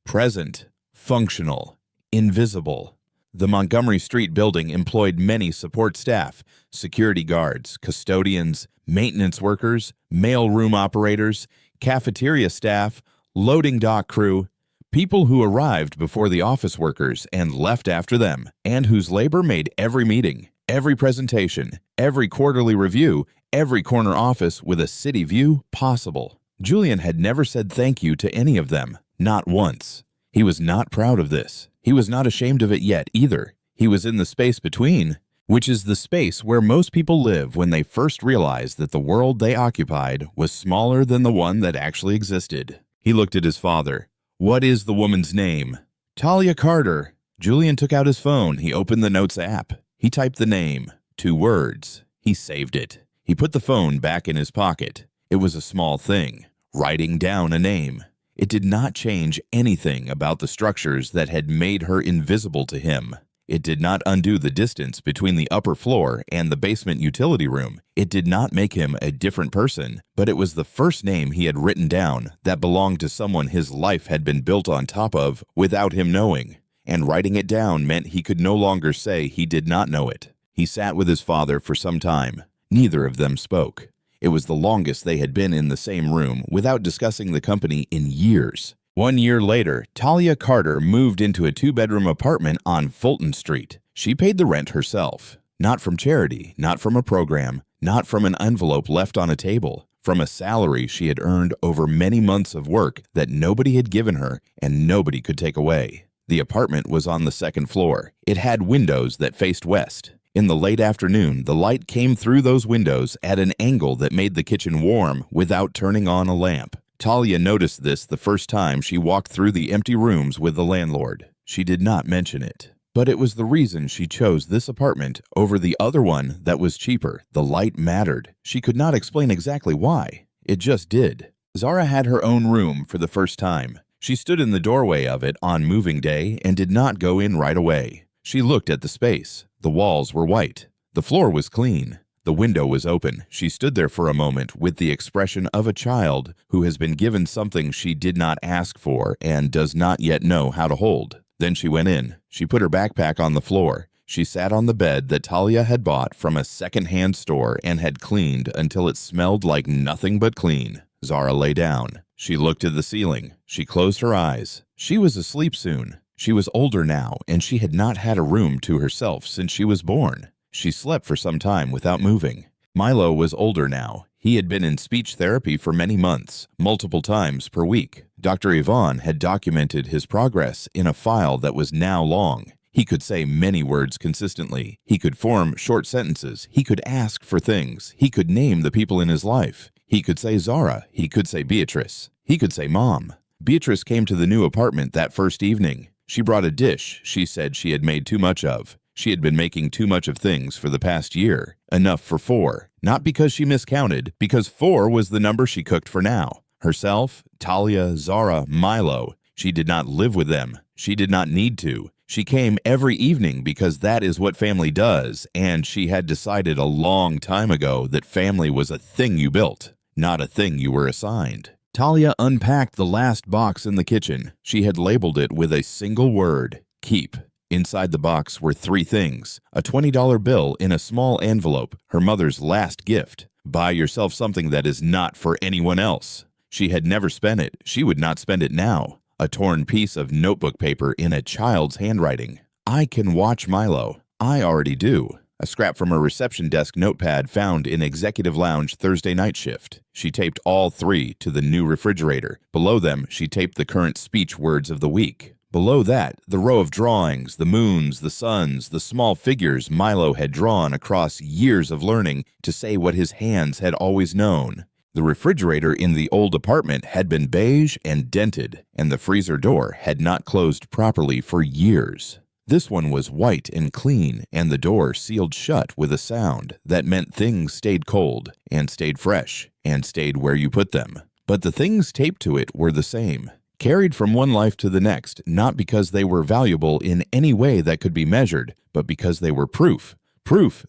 Present, functional, invisible. The Montgomery Street building employed many support staff, security guards, custodians, maintenance workers, mailroom operators, cafeteria staff, loading dock crew, people who arrived before the office workers and left after them, and whose labor made every meeting, every presentation, every quarterly review, every corner office with a city view possible. Julian had never said thank you to any of them, not once. He was not proud of this. He was not ashamed of it yet either. He was in the space between, which is the space where most people live when they first realize that the world they occupied was smaller than the one that actually existed. He looked at his father. What is the woman's name? Talia Carter. Julian took out his phone. He opened the Notes app. He typed the name. 2 words. He saved it. He put the phone back in his pocket. It was a small thing. Writing down a name. It did not change anything about the structures that had made her invisible to him. It did not undo the distance between the upper floor and the basement utility room. It did not make him a different person, but it was the first name he had written down that belonged to someone his life had been built on top of without him knowing. And writing it down meant he could no longer say he did not know it. He sat with his father for some time. Neither of them spoke. It was the longest they had been in the same room without discussing the company in years. 1 year later, Talia Carter moved into a 2-bedroom apartment on Fulton Street. She paid the rent herself. Not from charity, not from a program, not from an envelope left on a table, from a salary she had earned over many months of work that nobody had given her and nobody could take away. The apartment was on the 2nd floor. It had windows that faced west. In the late afternoon, the light came through those windows at an angle that made the kitchen warm without turning on a lamp. Talia noticed this the first time she walked through the empty rooms with the landlord. She did not mention it. But it was the reason she chose this apartment over the other one that was cheaper. The light mattered. She could not explain exactly why. It just did. Zara had her own room for the first time. She stood in the doorway of it on moving day and did not go in right away. She looked at the space. The walls were white. The floor was clean. The window was open. She stood there for a moment with the expression of a child who has been given something she did not ask for and does not yet know how to hold. Then she went in. She put her backpack on the floor. She sat on the bed that Talia had bought from a second-hand store and had cleaned until it smelled like nothing but clean. Zara lay down. She looked at the ceiling. She closed her eyes. She was asleep soon. She was older now, and she had not had a room to herself since she was born. She slept for some time without moving. Milo was older now. He had been in speech therapy for many months, multiple times per week. Dr. Yvonne had documented his progress in a file that was now long. He could say many words consistently. He could form short sentences. He could ask for things. He could name the people in his life. He could say Zara. He could say Beatrice. He could say Mom. Beatrice came to the new apartment that first evening. She brought a dish she said she had made too much of. She had been making too much of things for the past year. Enough for 4. Not because she miscounted, because 4 was the number she cooked for now. Herself, Talia, Zara, Milo. She did not live with them. She did not need to. She came every evening because that is what family does, and she had decided a long time ago that family was a thing you built, not a thing you were assigned. Talia unpacked the last box in the kitchen. She had labeled it with a single word, keep. Inside the box were 3 things: a $20 bill in a small envelope, her mother's last gift. Buy yourself something that is not for anyone else. She had never spent it. She would not spend it now. A torn piece of notebook paper in a child's handwriting. I can watch Milo. I already do. A scrap from her reception desk notepad found in Executive Lounge Thursday night shift. She taped all 3 to the new refrigerator. Below them, she taped the current speech words of the week. Below that, the row of drawings, the moons, the suns, the small figures Milo had drawn across years of learning to say what his hands had always known. The refrigerator in the old apartment had been beige and dented, and the freezer door had not closed properly for years. This one was white and clean, and the door sealed shut with a sound that meant things stayed cold, and stayed fresh, and stayed where you put them. But the things taped to it were the same. Carried from one life to the next, not because they were valuable in any way that could be measured, but because they were proof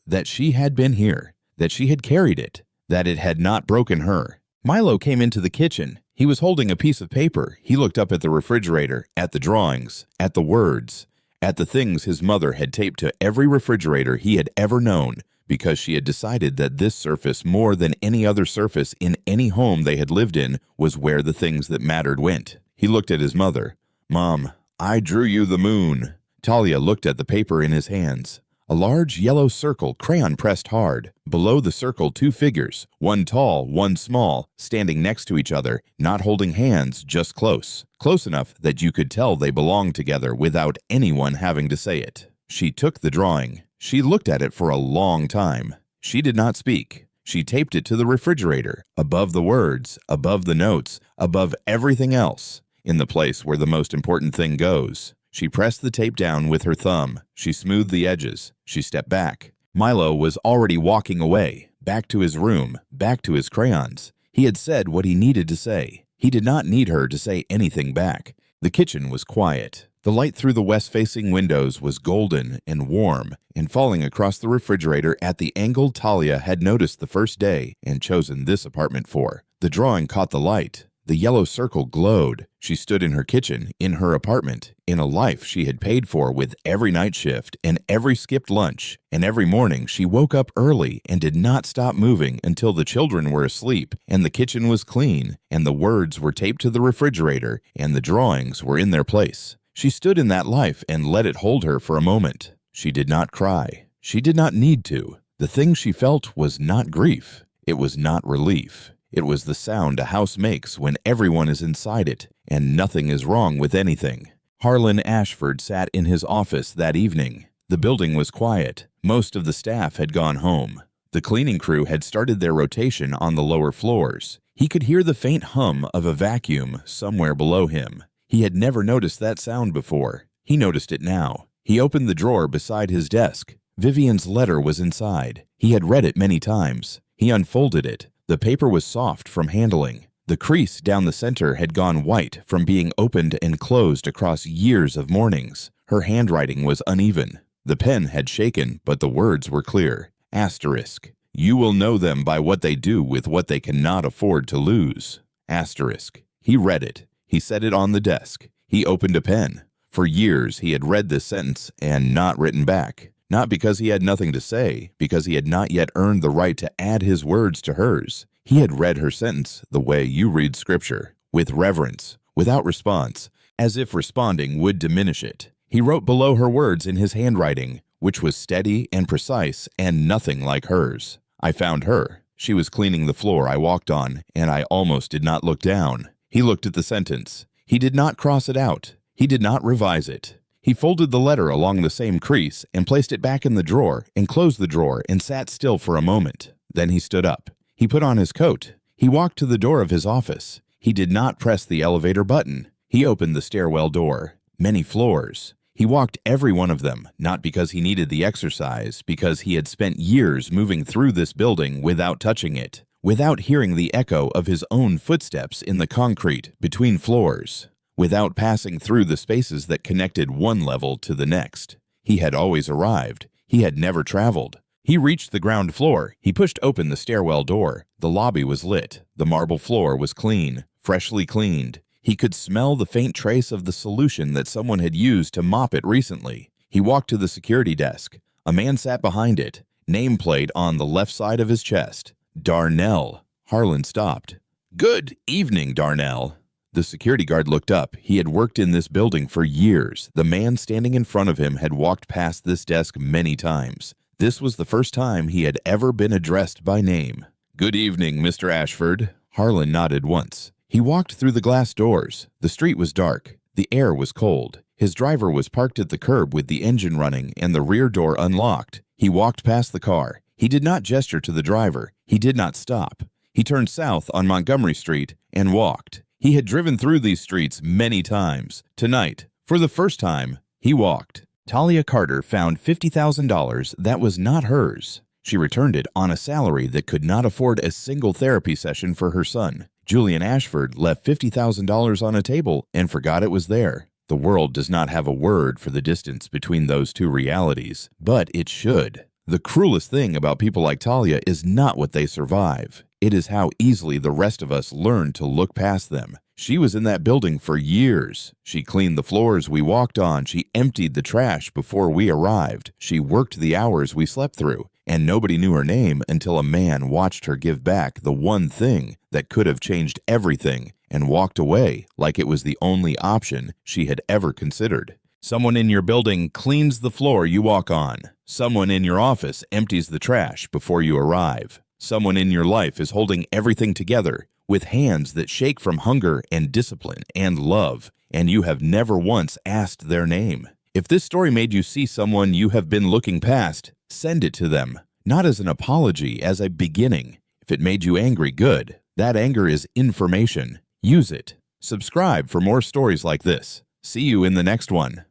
that she had been here, that she had carried it, that it had not broken her. Milo came into the kitchen. He was holding a piece of paper. He looked up at the refrigerator, at the drawings, at the words, at the things his mother had taped to every refrigerator he had ever known, because she had decided that this surface, more than any other surface in any home they had lived in, was where the things that mattered went. He looked at his mother. Mom, I drew you the moon. Talia looked at the paper in his hands. A large yellow circle, crayon pressed hard. Below the circle, 2 figures, one tall, one small, standing next to each other, not holding hands, just close. Close enough that you could tell they belonged together without anyone having to say it. She took the drawing. She looked at it for a long time. She did not speak. She taped it to the refrigerator, above the words, above the notes, above everything else. In the place where the most important thing goes. She pressed the tape down with her thumb. She smoothed the edges. She stepped back. Milo was already walking away, back to his room, back to his crayons. He had said what he needed to say. He did not need her to say anything back. The kitchen was quiet. The light through the west-facing windows was golden and warm and falling across the refrigerator at the angle Talia had noticed the first day and chosen this apartment for. The drawing caught the light. The yellow circle glowed. She stood in her kitchen, in her apartment, in a life she had paid for with every night shift and every skipped lunch. And every morning she woke up early and did not stop moving until the children were asleep and the kitchen was clean and the words were taped to the refrigerator and the drawings were in their place. She stood in that life and let it hold her for a moment. She did not cry. She did not need to. The thing she felt was not grief. It was not relief. It was the sound a house makes when everyone is inside it and nothing is wrong with anything. Harlan Ashford sat in his office that evening. The building was quiet. Most of the staff had gone home. The cleaning crew had started their rotation on the lower floors. He could hear the faint hum of a vacuum somewhere below him. He had never noticed that sound before. He noticed it now. He opened the drawer beside his desk. Vivian's letter was inside. He had read it many times. He unfolded it. The paper was soft from handling. The crease down the center had gone white from being opened and closed across years of mornings. Her handwriting was uneven. The pen had shaken, but the words were clear. Asterisk. You will know them by what they do with what they cannot afford to lose. Asterisk. He read it. He set it on the desk. He opened a pen. For years, he had read this sentence and not written back. Not because he had nothing to say, because he had not yet earned the right to add his words to hers. He had read her sentence the way you read scripture, with reverence, without response, as if responding would diminish it. He wrote below her words in his handwriting, which was steady and precise and nothing like hers. I found her. She was cleaning the floor I walked on, and I almost did not look down. He looked at the sentence. He did not cross it out. He did not revise it. He folded the letter along the same crease and placed it back in the drawer and closed the drawer and sat still for a moment. Then he stood up. He put on his coat. He walked to the door of his office. He did not press the elevator button. He opened the stairwell door. Many floors. He walked every one of them, not because he needed the exercise, because he had spent years moving through this building without touching it, without hearing the echo of his own footsteps in the concrete between floors, without passing through the spaces that connected one level to the next. He had always arrived. He had never traveled. He reached the ground floor. He pushed open the stairwell door. The lobby was lit. The marble floor was clean, freshly cleaned. He could smell the faint trace of the solution that someone had used to mop it recently. He walked to the security desk. A man sat behind it, nameplate on the left side of his chest. Darnell. Harlan stopped. "Good evening, Darnell." The security guard looked up. He had worked in this building for years. The man standing in front of him had walked past this desk many times. This was the first time he had ever been addressed by name. "Good evening, Mr. Ashford." Harlan nodded once. He walked through the glass doors. The street was dark. The air was cold. His driver was parked at the curb with the engine running and the rear door unlocked. He walked past the car. He did not gesture to the driver. He did not stop. He turned south on Montgomery Street and walked. He had driven through these streets many times. Tonight, for the first time, he walked. Talia Carter found $50,000 that was not hers. She returned it on a salary that could not afford a single therapy session for her son. Julian Ashford left $50,000 on a table and forgot it was there. The world does not have a word for the distance between those two realities, but it should. The cruelest thing about people like Talia is not what they survive. It is how easily the rest of us learn to look past them. She was in that building for years. She cleaned the floors we walked on. She emptied the trash before we arrived. She worked the hours we slept through. And nobody knew her name until a man watched her give back the one thing that could have changed everything and walked away like it was the only option she had ever considered. Someone in your building cleans the floor you walk on. Someone in your office empties the trash before you arrive. Someone in your life is holding everything together with hands that shake from hunger and discipline and love, and you have never once asked their name. If this story made you see someone you have been looking past, send it to them, not as an apology, as a beginning. If it made you angry, good. That anger is information. Use it. Subscribe for more stories like this. See you in the next one.